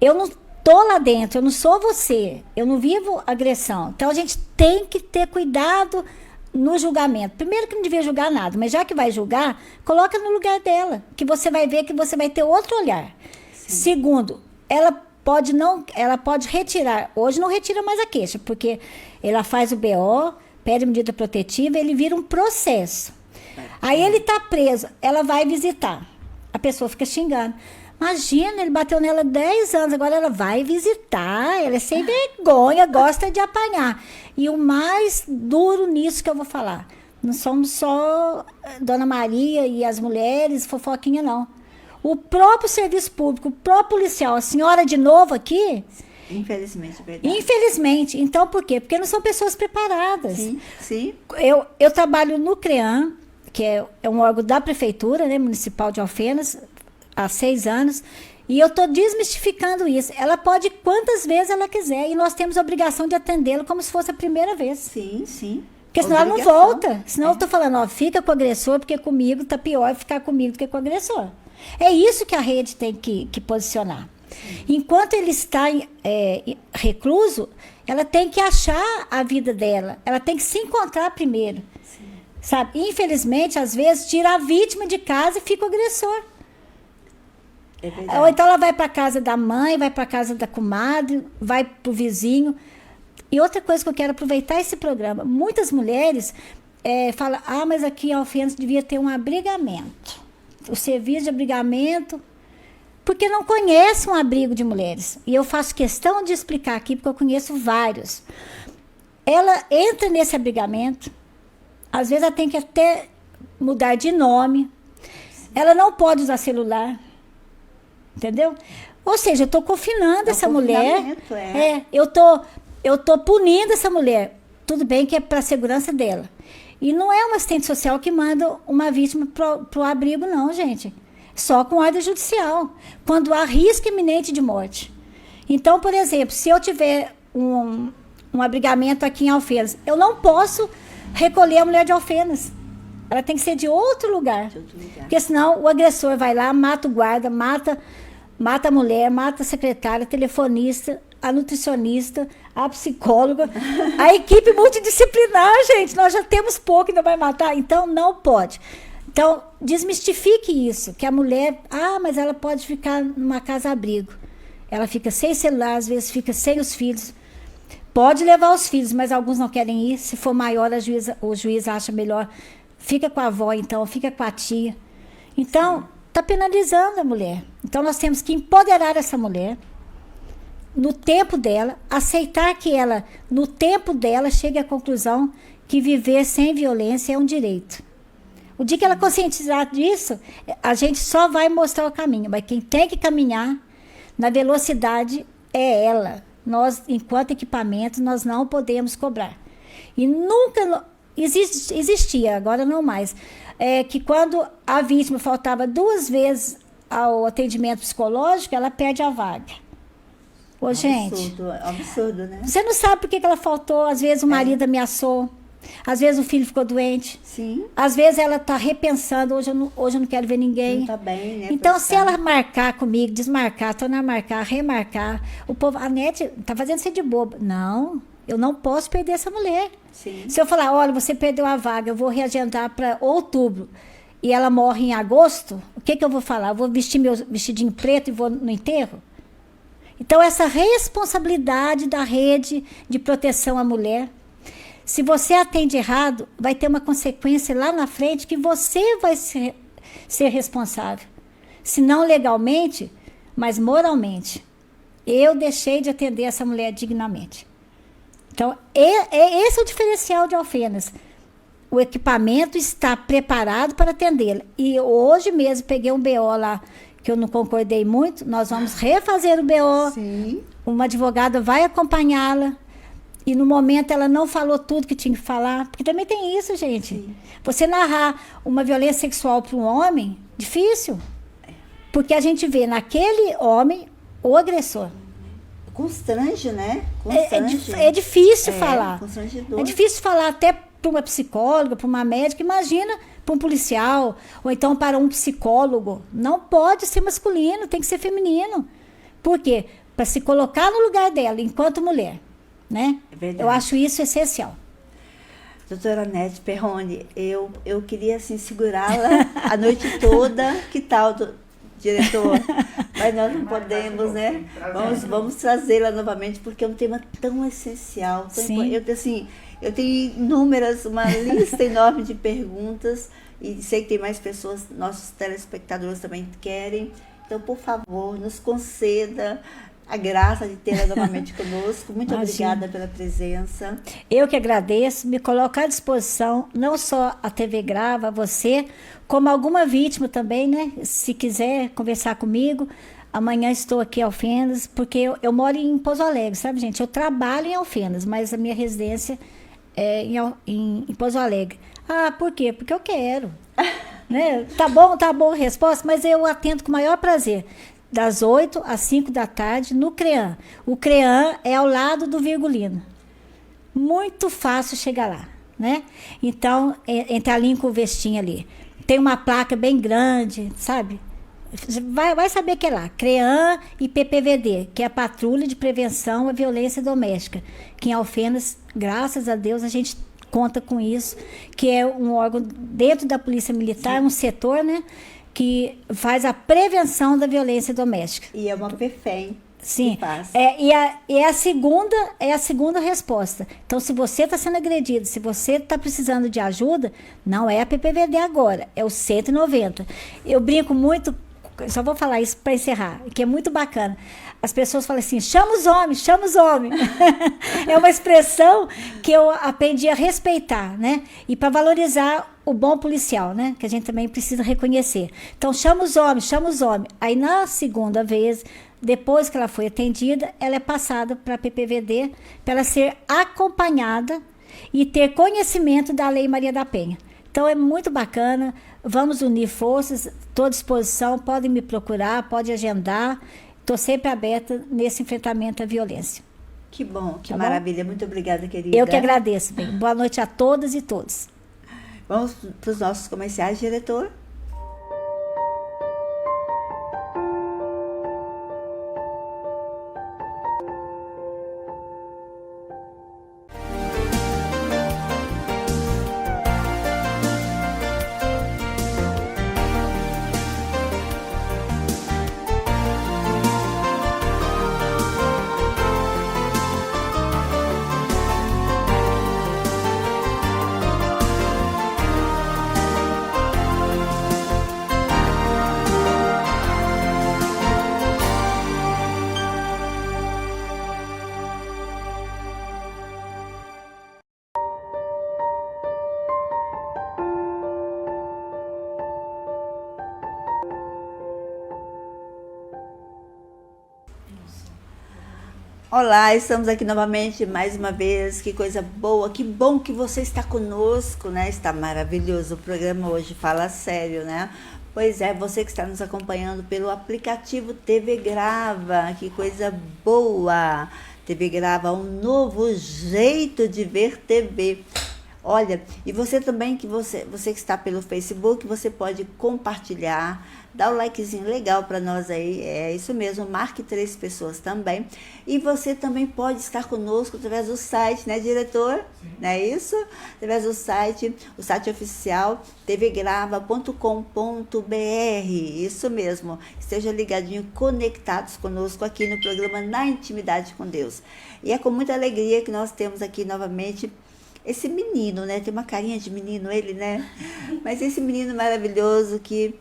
Eu não estou lá dentro, eu não sou você, eu não vivo agressão. Então, a gente tem que ter cuidado no julgamento. Primeiro que não devia julgar nada, mas já que vai julgar, coloca no lugar dela, que você vai ver que você vai ter outro olhar. Sim. Segundo, ela pode retirar, hoje não retira mais a queixa, porque ela faz o BO, pede medida protetiva, ele vira um processo. Aí ele está preso, ela vai visitar. A pessoa fica xingando. Imagina, ele bateu nela 10 anos, agora ela vai visitar, ela é sem vergonha, gosta de apanhar. E o mais duro nisso que eu vou falar, não somos só Dona Maria e as mulheres, fofoquinha, não. O próprio serviço público, o próprio policial, a senhora de novo aqui... Infelizmente, verdade. Infelizmente. Então, por quê? Porque não são pessoas preparadas. Sim, sim. Eu trabalho no CREAM, que é um órgão da Prefeitura, né, Municipal de Alfenas, há 6 anos, e eu estou desmistificando isso. Ela pode ir quantas vezes ela quiser, e nós temos a obrigação de atendê-la como se fosse a primeira vez. Sim, sim. Porque senão ela não volta. Senão eu estou falando, ó, fica com o agressor, porque comigo está pior ficar comigo do que com o agressor. É isso que a rede tem que posicionar. Enquanto ele está recluso, ela tem que achar a vida dela. Ela tem que se encontrar primeiro. Sim. Sabe? Infelizmente, às vezes, tira a vítima de casa e fica o agressor. É, ou então ela vai para casa da mãe, vai para casa da comadre, vai para o vizinho. E outra coisa que eu quero aproveitar esse programa. Muitas mulheres falam, mas aqui em Alfenas devia ter um abrigamento. O serviço de abrigamento... Porque não conhece um abrigo de mulheres. E eu faço questão de explicar aqui, porque eu conheço vários. Ela entra nesse abrigamento, às vezes ela tem que até mudar de nome. Ela não pode usar celular. Entendeu? Ou seja, eu estou confinando essa mulher. Eu tô punindo essa mulher. Tudo bem que é para a segurança dela. E não é uma assistente social que manda uma vítima para o abrigo, não, gente. Só com ordem judicial, quando há risco iminente de morte. Então, por exemplo, se eu tiver um abrigamento aqui em Alfenas, eu não posso recolher a mulher de Alfenas. Ela tem que ser de outro lugar. Porque senão o agressor vai lá, mata o guarda, mata a mulher, mata a secretária, a telefonista, a nutricionista, a psicóloga, a equipe multidisciplinar, gente. Nós já temos pouco, ainda vai matar. Então, não pode. Então, desmistifique isso, que a mulher, mas ela pode ficar numa casa-abrigo. Ela fica sem celular, às vezes fica sem os filhos. Pode levar os filhos, mas alguns não querem ir. Se for maior, o juiz acha melhor. Fica com a avó, então, fica com a tia. Então, está penalizando a mulher. Então, nós temos que empoderar essa mulher, no tempo dela, aceitar que ela, no tempo dela, chegue à conclusão que viver sem violência é um direito. O dia que ela conscientizar disso, a gente só vai mostrar o caminho. Mas quem tem que caminhar na velocidade é ela. Nós, enquanto equipamento, nós não podemos cobrar. E nunca existia, agora não mais, que quando a vítima faltava 2 vezes ao atendimento psicológico, ela perde a vaga. Ô, gente, absurdo, né? Você não sabe por que ela faltou. Às vezes o marido ameaçou. Às vezes o filho ficou doente. Sim. Às vezes ela está repensando, hoje eu não quero ver ninguém. Não tá bem, né? Então, se ela marcar comigo, desmarcar, tornar a marcar, remarcar, o povo, a NET está fazendo ser de boba. Não, Eu não posso perder essa mulher. Sim. Se eu falar, olha, você perdeu a vaga, eu vou reagendar para outubro, e ela morre em agosto, o que eu vou falar? Eu vou vestir meu vestidinho preto e vou no enterro? Então, essa responsabilidade da rede de proteção à mulher, se você atende errado, vai ter uma consequência lá na frente que você vai ser responsável. Se não legalmente, mas moralmente. Eu deixei de atender essa mulher dignamente. Então, esse é o diferencial de Alfenas. O equipamento está preparado para atendê-la. E hoje mesmo peguei um BO lá, que eu não concordei muito, nós vamos refazer o BO. Sim. Uma advogada vai acompanhá-la. E no momento ela não falou tudo que tinha que falar. Porque também tem isso, gente. Sim. Você narrar uma violência sexual para um homem, difícil. Porque a gente vê naquele homem o agressor. Constrange, né? Constrange. É difícil falar. Constrangedor. É difícil falar até para uma psicóloga, para uma médica. Imagina para um policial, ou então para um psicólogo. Não pode ser masculino, tem que ser feminino. Por quê? Para se colocar no lugar dela, enquanto mulher. Né? É verdade. Eu acho isso essencial. Doutora Nete Perrone, eu queria assim segurá-la a noite toda. Que tal, diretor? Mas nós não podemos, né? Vamos trazê-la novamente, porque é um tema tão essencial. Sim. Eu tenho uma lista enorme de perguntas, e sei que tem mais pessoas, nossos telespectadores também querem. Então, por favor, nos conceda a graça de tê-la novamente conosco. Muito obrigada pela presença. Eu que agradeço, me coloco à disposição, não só a TV Grava, você, como alguma vítima também, né? Se quiser conversar comigo, amanhã estou aqui em Alfenas, porque eu moro em Pouso Alegre, sabe, gente? Eu trabalho em Alfenas, mas a minha residência é em Pouso Alegre. Ah, por quê? Porque eu quero. Né? Tá bom a resposta, mas eu atendo com o maior prazer. Das 8 às 5 da tarde, no CREAM. O CREAM é ao lado do Virgulino. Muito fácil chegar lá, né? Então, entra ali com o vestinho ali. Tem uma placa bem grande, sabe? Vai saber que é lá. CREAM e PPVD, que é a Patrulha de Prevenção à Violência Doméstica. Que em Alfenas, graças a Deus, a gente conta com isso, que é um órgão dentro da Polícia Militar, um setor, né? Que faz a prevenção da violência doméstica. E é uma PFEM. Sim. É a segunda resposta. Então, se você está sendo agredido, se você está precisando de ajuda, não é a PPVD agora, é o 190. Eu brinco muito, só vou falar isso para encerrar, que é muito bacana. As pessoas falam assim, chama os homens. É uma expressão que eu aprendi a respeitar, né? E para valorizar o bom policial, né? Que a gente também precisa reconhecer. Então, chama os homens. Aí, na segunda vez, depois que ela foi atendida, ela é passada para a PPVD, para ela ser acompanhada e ter conhecimento da Lei Maria da Penha. Então, é muito bacana. Vamos unir forças, estou à disposição, podem me procurar, pode agendar. Estou sempre aberta nesse enfrentamento à violência. Que bom, que Tá maravilha. bom? Muito obrigada, querida. Eu que agradeço. Bem. Boa noite a todas e todos. Vamos para os nossos comerciais, diretor? Olá, estamos aqui novamente mais uma vez. Que coisa boa, que bom que você está conosco, né? Está maravilhoso. O programa hoje fala sério, né? Pois é, você que está nos acompanhando pelo aplicativo TV Grava. Que coisa boa! TV Grava, um novo jeito de ver TV. Olha, e você também, você que está pelo Facebook, você pode compartilhar, dá um likezinho legal para nós aí, é isso mesmo, marque 3 pessoas também. E você também pode estar conosco através do site, né, diretor? Sim. Não é isso? Através do site, o site oficial, tvgrava.com.br, isso mesmo. Esteja ligadinho, conectados conosco aqui no programa Na Intimidade com Deus. E é com muita alegria que nós temos aqui novamente esse menino, né? Tem uma carinha de menino ele, né? Mas esse menino maravilhoso que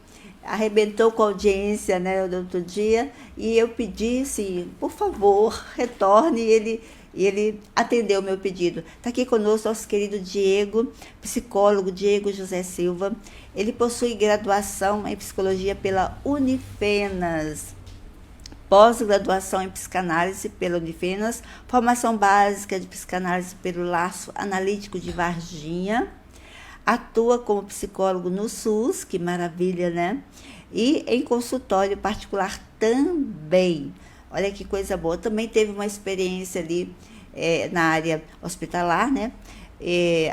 arrebentou com a audiência, né, do outro dia, e eu pedi, assim, por favor, retorne, e ele atendeu o meu pedido. Está aqui conosco nosso querido Diego, psicólogo Diego José Silva. Ele possui graduação em psicologia pela Unifenas, pós-graduação em psicanálise pela Unifenas, formação básica de psicanálise pelo Laço Analítico de Varginha, atua como psicólogo no SUS, que maravilha, né? E em consultório particular também. Olha que coisa boa. Também teve uma experiência ali na área hospitalar, né? E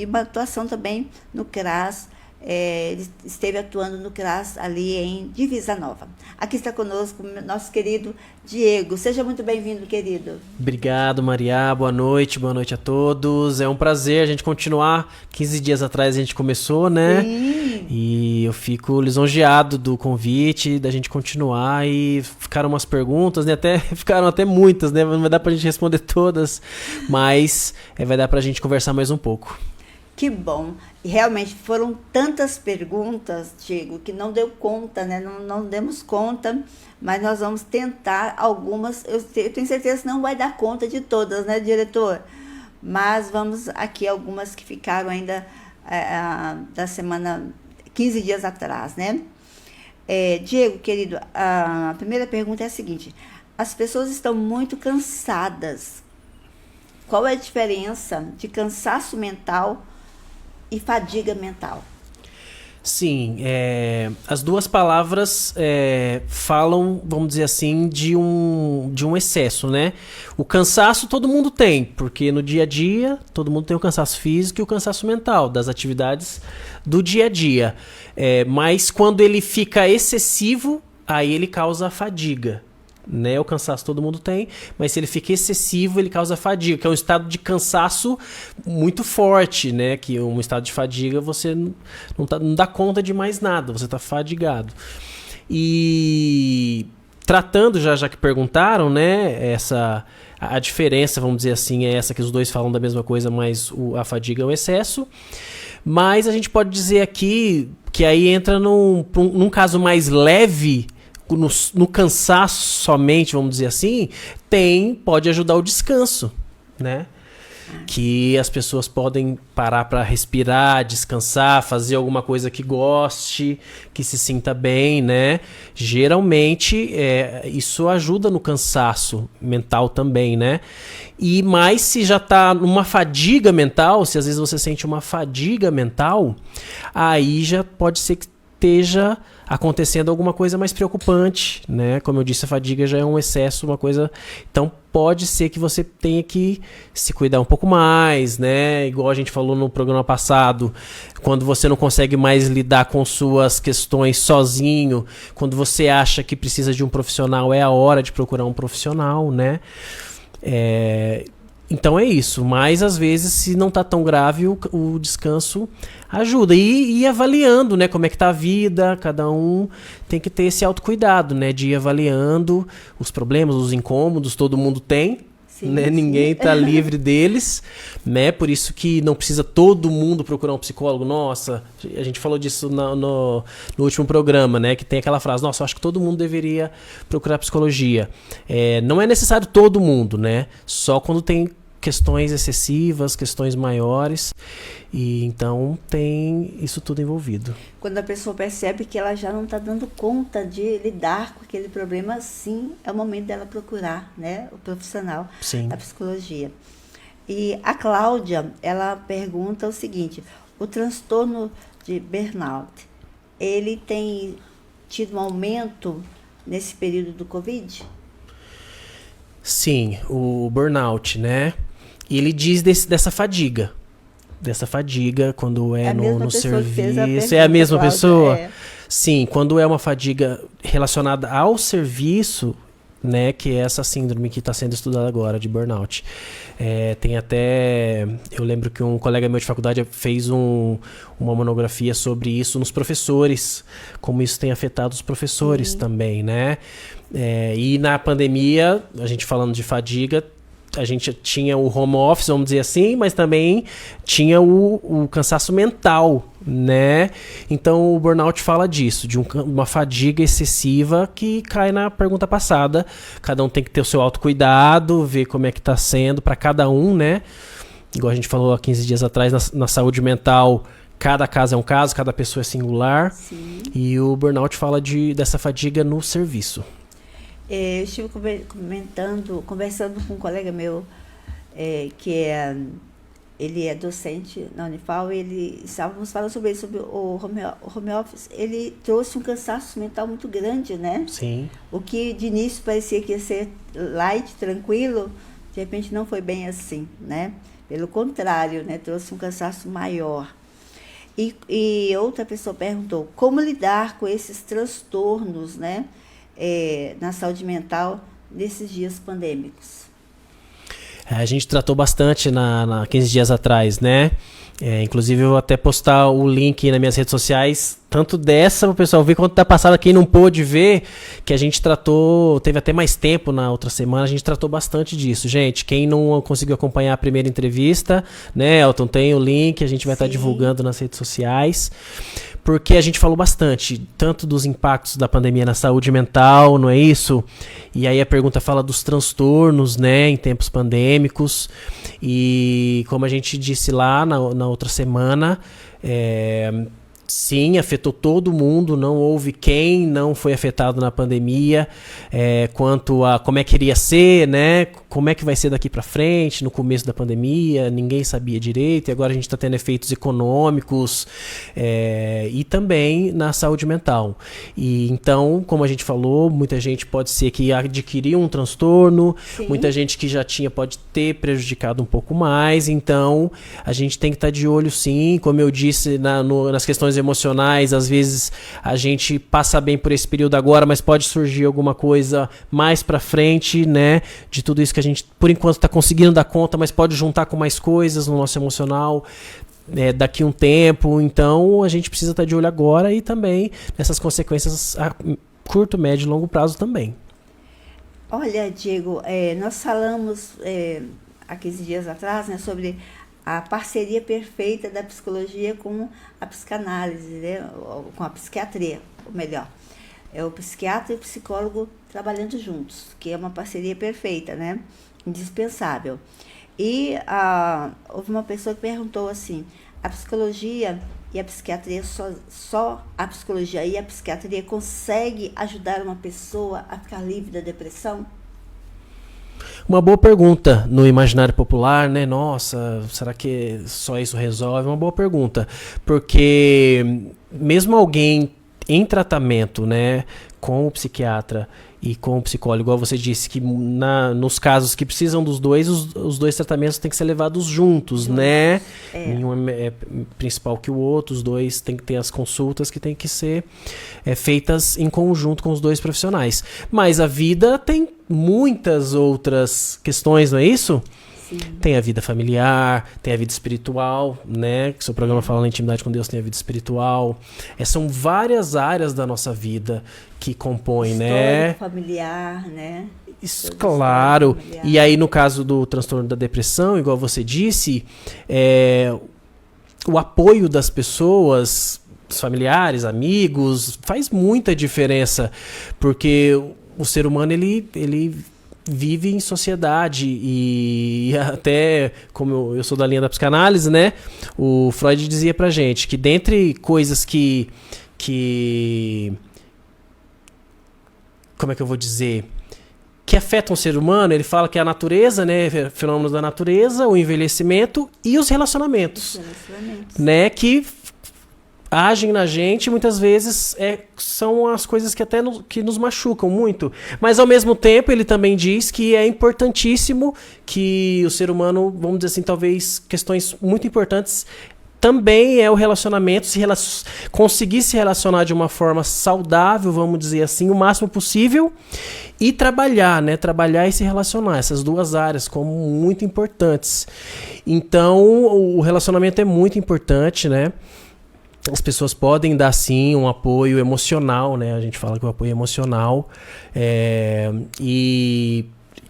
uma atuação também no CRAS. Ele esteve atuando no CRAS ali em Divisa Nova. Aqui está conosco nosso querido Diego. Seja muito bem-vindo, querido. Obrigado, Maria. Boa noite a todos. É um prazer a gente continuar. 15 dias atrás a gente começou, né? Sim. E eu fico lisonjeado do convite, da gente continuar. E ficaram umas perguntas, né? Ficaram até muitas, né? Não vai dar pra gente responder todas, mas vai dar pra gente conversar mais um pouco. Que bom. E realmente foram tantas perguntas, Diego, que não deu conta, né? Não demos conta, mas nós vamos tentar algumas. Eu tenho certeza que não vai dar conta de todas, né, diretor? Mas vamos aqui algumas que ficaram ainda da semana, 15 dias atrás, né? Diego, querido, a primeira pergunta é a seguinte: as pessoas estão muito cansadas. Qual é a diferença de cansaço mental e fadiga mental? Sim, as duas palavras falam, vamos dizer assim, de um excesso, né? O cansaço todo mundo tem, porque no dia a dia todo mundo tem o cansaço físico e o cansaço mental, das atividades do dia a dia. Mas quando ele fica excessivo, aí ele causa fadiga. Né? O cansaço todo mundo tem, mas se ele fica excessivo, ele causa fadiga, que é um estado de cansaço muito forte, né? Que um estado de fadiga você não dá conta de mais nada, você está fadigado. E tratando, já que perguntaram, né? A diferença, vamos dizer assim, é essa, que os dois falam da mesma coisa, mas a fadiga é o excesso. Mas a gente pode dizer aqui que aí entra num caso mais leve. No cansaço somente, vamos dizer assim, pode ajudar o descanso, né? Que as pessoas podem parar para respirar, descansar, fazer alguma coisa que goste, que se sinta bem, né? Geralmente, isso ajuda no cansaço mental também, né? Mas se já tá numa fadiga mental, se às vezes você sente uma fadiga mental, aí já pode ser que esteja acontecendo alguma coisa mais preocupante, né? Como eu disse, a fadiga já é um excesso, uma coisa. Então pode ser que você tenha que se cuidar um pouco mais, né? Igual a gente falou no programa passado, quando você não consegue mais lidar com suas questões sozinho, quando você acha que precisa de um profissional, é a hora de procurar um profissional, né? Então é isso, mas às vezes se não tá tão grave, o descanso ajuda. E ir avaliando, né, como é que tá a vida, cada um tem que ter esse autocuidado, né, de ir avaliando os problemas, os incômodos, todo mundo tem, sim, né, sim. Ninguém tá livre deles, né, por isso que não precisa todo mundo procurar um psicólogo. Nossa, a gente falou disso no último programa, né, que tem aquela frase, nossa, eu acho que todo mundo deveria procurar psicologia. Não é necessário todo mundo, né, só quando tem questões excessivas, questões maiores, e então tem isso tudo envolvido. Quando a pessoa percebe que ela já não está dando conta de lidar com aquele problema, sim, é o momento dela procurar, né, o profissional da psicologia. E a Cláudia, ela pergunta o seguinte: o transtorno de burnout, ele tem tido um aumento nesse período do Covid? Sim, o burnout, né? E ele diz dessa fadiga. dessa fadiga quando é no serviço. É a mesma pessoa? É. Sim, quando é uma fadiga relacionada ao serviço, né, que é essa síndrome que está sendo estudada agora, de burnout. Tem até... Eu lembro que um colega meu de faculdade fez uma monografia sobre isso nos professores, como isso tem afetado os professores também, né? E na pandemia, a gente falando de fadiga, a gente tinha o home office, vamos dizer assim, mas também tinha o cansaço mental, né? Então o burnout fala disso, de uma fadiga excessiva que cai na pergunta passada. Cada um tem que ter o seu autocuidado, ver como é que tá sendo para cada um, né? Igual a gente falou há 15 dias atrás, na saúde mental, cada caso é um caso, cada pessoa é singular. Sim. E o burnout fala dessa fadiga no serviço. Eu estive conversando com um colega meu, ele é docente na Unifal, e estávamos falando sobre isso, sobre o home office. Ele trouxe um cansaço mental muito grande, né? Sim. O que de início parecia que ia ser light, tranquilo, de repente não foi bem assim, né? Pelo contrário, né? Trouxe um cansaço maior. E outra pessoa perguntou como lidar com esses transtornos, né? Na saúde mental nesses dias pandêmicos. A gente tratou bastante 15 dias atrás, né? Inclusive eu vou até postar o link nas minhas redes sociais, tanto dessa para o pessoal ver quanto da passada, quem não pôde ver, que a gente tratou, teve até mais tempo na outra semana, a gente tratou bastante disso. Gente, quem não conseguiu acompanhar a primeira entrevista, né, Elton, tem o link, a gente vai estar divulgando nas redes sociais, porque a gente falou bastante, tanto dos impactos da pandemia na saúde mental, não é isso? E aí a pergunta fala dos transtornos, né, em tempos pandêmicos, e como a gente disse lá na outra semana, sim, afetou todo mundo, não houve quem não foi afetado na pandemia, quanto a como é que iria ser, né? Como é que vai ser daqui para frente, no começo da pandemia, ninguém sabia direito, e agora a gente está tendo efeitos econômicos e também na saúde mental. E então, como a gente falou, muita gente pode ser que adquiriu um transtorno, sim, muita gente que já tinha pode ter prejudicado um pouco mais, então a gente tem que estar de olho sim, como eu disse nas questões emocionais, às vezes a gente passa bem por esse período agora, mas pode surgir alguma coisa mais pra frente, né, de tudo isso que a gente, por enquanto, tá conseguindo dar conta, mas pode juntar com mais coisas no nosso emocional daqui a um tempo, então a gente precisa estar de olho agora e também nessas consequências a curto, médio e longo prazo também. Olha, Diego, nós falamos há 15 dias atrás, né, sobre a parceria perfeita da psicologia com a psicanálise, né? Com a psiquiatria, ou melhor, o psiquiatra e o psicólogo trabalhando juntos, que é uma parceria perfeita, né? Indispensável. E houve uma pessoa que perguntou assim, a psicologia e a psiquiatria, só a psicologia e a psiquiatria consegue ajudar uma pessoa a ficar livre da depressão? Uma boa pergunta no imaginário popular, né? Nossa, será que só isso resolve? Uma boa pergunta, porque mesmo alguém em tratamento, né, com o psiquiatra e com o psicólogo, igual você disse, que nos casos que precisam dos dois, os dois tratamentos têm que ser levados juntos, né? Nenhum é principal que o outro, os dois têm que ter as consultas que têm que ser feitas em conjunto com os dois profissionais. Mas a vida tem muitas outras questões, não é isso? Sim. Tem a vida familiar, tem a vida espiritual, né? Que seu programa fala na intimidade com Deus, tem a vida espiritual. São várias áreas da nossa vida que compõem, né? Familiar, né? Isso, claro. E aí, no caso do transtorno da depressão, igual você disse, o apoio das pessoas, dos familiares, amigos, faz muita diferença, porque o ser humano, ele vive em sociedade e até, como eu sou da linha da psicanálise, né, o Freud dizia pra gente que dentre coisas que como é que eu vou dizer, que afetam o ser humano, ele fala que é a natureza, né, fenômenos da natureza, o envelhecimento e os relacionamentos. Né, que agem na gente, muitas vezes são as coisas que até que nos machucam muito. Mas, ao mesmo tempo, ele também diz que é importantíssimo que o ser humano, vamos dizer assim, talvez questões muito importantes, também é o relacionamento, conseguir se relacionar de uma forma saudável, vamos dizer assim, o máximo possível, e trabalhar, né? Trabalhar e se relacionar, essas duas áreas como muito importantes. Então, o relacionamento é muito importante, né? As pessoas podem dar, sim, um apoio emocional, né? A gente fala que o apoio emocional e,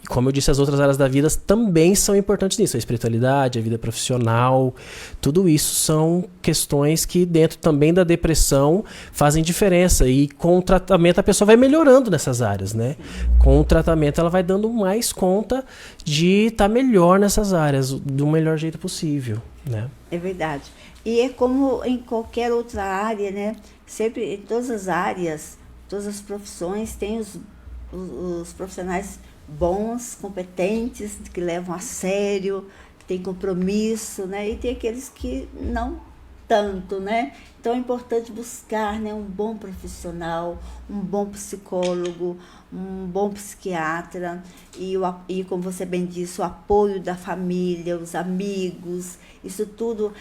como eu disse, as outras áreas da vida também são importantes nisso. A espiritualidade, a vida profissional, tudo isso são questões que dentro também da depressão fazem diferença. E com o tratamento a pessoa vai melhorando nessas áreas, né? Com o tratamento ela vai dando mais conta de estar melhor nessas áreas, do melhor jeito possível, né? É verdade. E é como em qualquer outra área, né? Sempre, em todas as áreas, todas as profissões, tem os profissionais bons, competentes, que levam a sério, que têm compromisso, né? E tem aqueles que não tanto, né? Então é importante buscar, né, um bom profissional, um bom psicólogo, um bom psiquiatra e como você bem disse, o apoio da família, os amigos, isso tudo,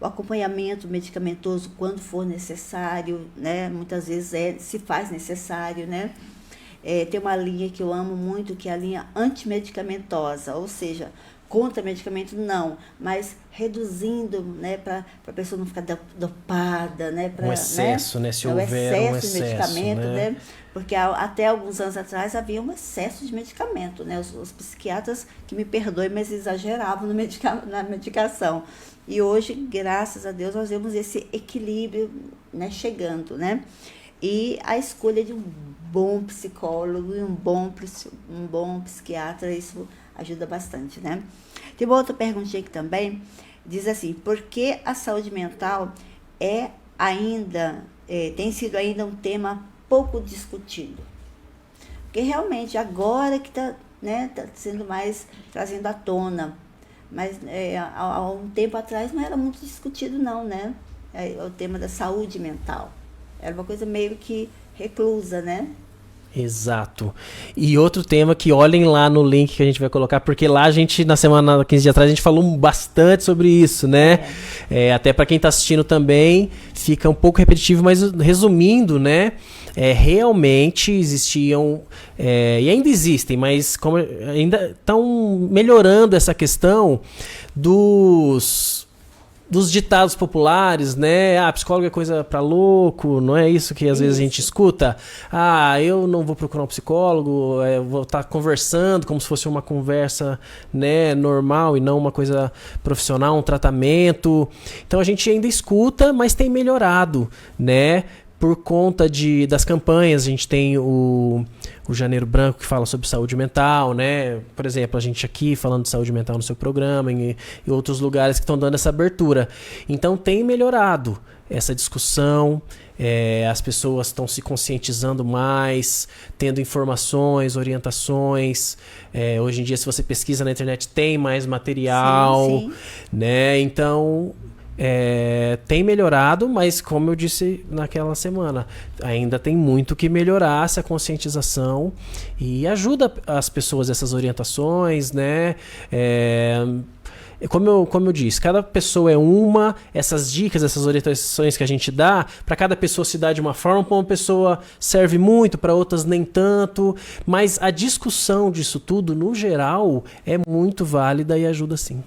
o acompanhamento medicamentoso quando for necessário, né? Muitas vezes se faz necessário, né? Tem uma linha que eu amo muito, que é a linha antimedicamentosa, ou seja, contra medicamento não, mas reduzindo, né, para a pessoa não ficar dopada, né, um excesso, né, se houver um excesso de medicamento, né? Porque até alguns anos atrás havia um excesso de medicamento, né? Os psiquiatras, que me perdoem, mas exageravam na medicação. E hoje, graças a Deus, nós vemos esse equilíbrio, né, chegando, né? E a escolha de um bom psicólogo e um bom psiquiatra, isso ajuda bastante, né? Tem uma outra perguntinha aqui também, diz assim, por que a saúde mental tem sido ainda um tema pouco discutido? Porque realmente agora que está, né, tá sendo mais trazendo à tona, mas há um tempo atrás não era muito discutido não, né? O tema da saúde mental. Era uma coisa meio que reclusa, né? Exato. E outro tema que olhem lá no link que a gente vai colocar, porque lá a gente, na semana 15 dias atrás, a gente falou bastante sobre isso, né? Até para quem está assistindo também, fica um pouco repetitivo, mas resumindo, né? Realmente existiam, e ainda existem, mas como ainda estão melhorando essa questão dos ditados populares, né? Psicólogo é coisa pra louco, não é isso que às vezes a gente escuta? Eu não vou procurar um psicólogo, eu vou estar conversando como se fosse uma conversa, né, normal e não uma coisa profissional, um tratamento. Então a gente ainda escuta, mas tem melhorado, né? Por conta das campanhas, a gente tem o Janeiro Branco, que fala sobre saúde mental, né? Por exemplo, a gente aqui falando de saúde mental no seu programa e outros lugares que estão dando essa abertura. Então tem melhorado essa discussão, as pessoas estão se conscientizando mais, tendo informações, orientações. Hoje em dia, se você pesquisa na internet, tem mais material, sim. Né? Então tem melhorado, mas como eu disse naquela semana, ainda tem muito que melhorar essa conscientização e ajuda as pessoas essas orientações, né? Como eu disse, cada pessoa essas dicas, essas orientações que a gente dá, para cada pessoa se dá de uma forma, para uma pessoa serve muito, para outras nem tanto, mas a discussão disso tudo, no geral, é muito válida e ajuda sim.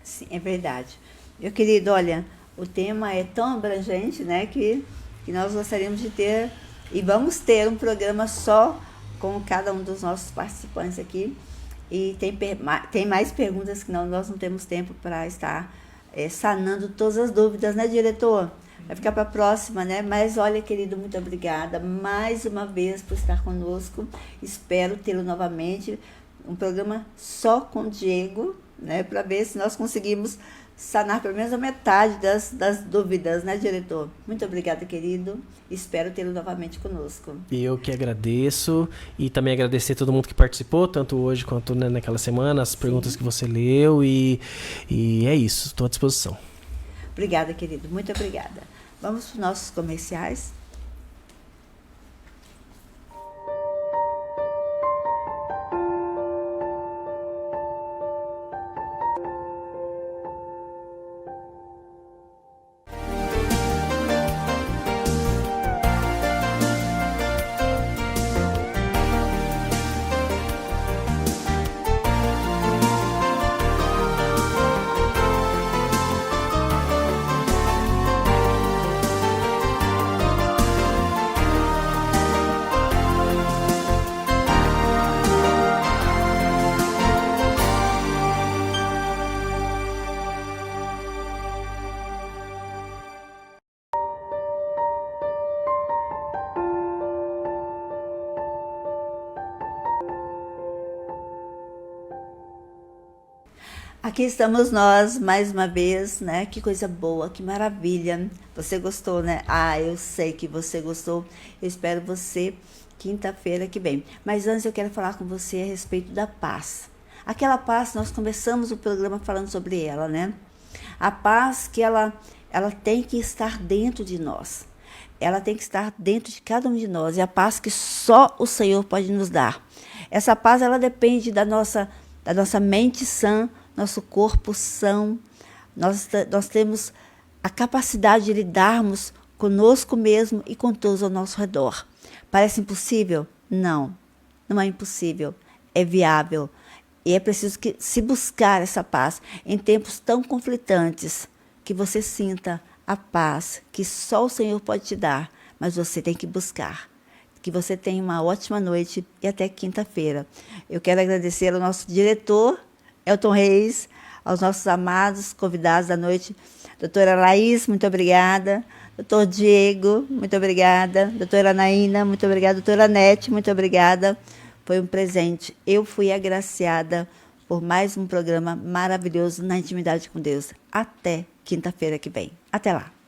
Sim, é verdade. Meu querido, olha, o tema é tão abrangente, né, que nós gostaríamos de ter, e vamos ter um programa só com cada um dos nossos participantes aqui. E tem mais perguntas que nós não temos tempo para estar sanando todas as dúvidas, né, diretor? Vai ficar para a próxima, né? Mas olha, querido, muito obrigada mais uma vez por estar conosco. Espero tê-lo novamente. Um programa só com o Diego, né, para ver se nós conseguimos sanar pelo menos a metade das dúvidas, né, diretor? Muito obrigada, querido. Espero tê-lo novamente conosco. Eu que agradeço e também agradecer a todo mundo que participou, tanto hoje quanto, né, naquela semana, as perguntas que você leu e é isso, estou à disposição. Obrigada, querido. Muito obrigada. Vamos para os nossos comerciais. Aqui estamos nós, mais uma vez, né? Que coisa boa, que maravilha. Você gostou, né? Ah, eu sei que você gostou. Eu espero você quinta-feira que vem. Mas antes eu quero falar com você a respeito da paz. Aquela paz, nós começamos o programa falando sobre ela, né? A paz que ela tem que estar dentro de nós. Ela tem que estar dentro de cada um de nós. É a paz que só o Senhor pode nos dar. Essa paz, ela depende da nossa mente sã, nosso corpo são, nós temos a capacidade de lidarmos conosco mesmo e com todos ao nosso redor. Parece impossível? Não, não é impossível, é viável. E é preciso que se buscar essa paz em tempos tão conflitantes, que você sinta a paz que só o Senhor pode te dar, mas você tem que buscar. Que você tenha uma ótima noite e até quinta-feira. Eu quero agradecer ao nosso diretor, Elton Reis, aos nossos amados convidados da noite, doutora Laís, muito obrigada, doutor Diego, muito obrigada, doutora Anaína, muito obrigada, doutora Nete, muito obrigada, foi um presente. Eu fui agraciada por mais um programa maravilhoso na Intimidade com Deus. Até quinta-feira que vem. Até lá.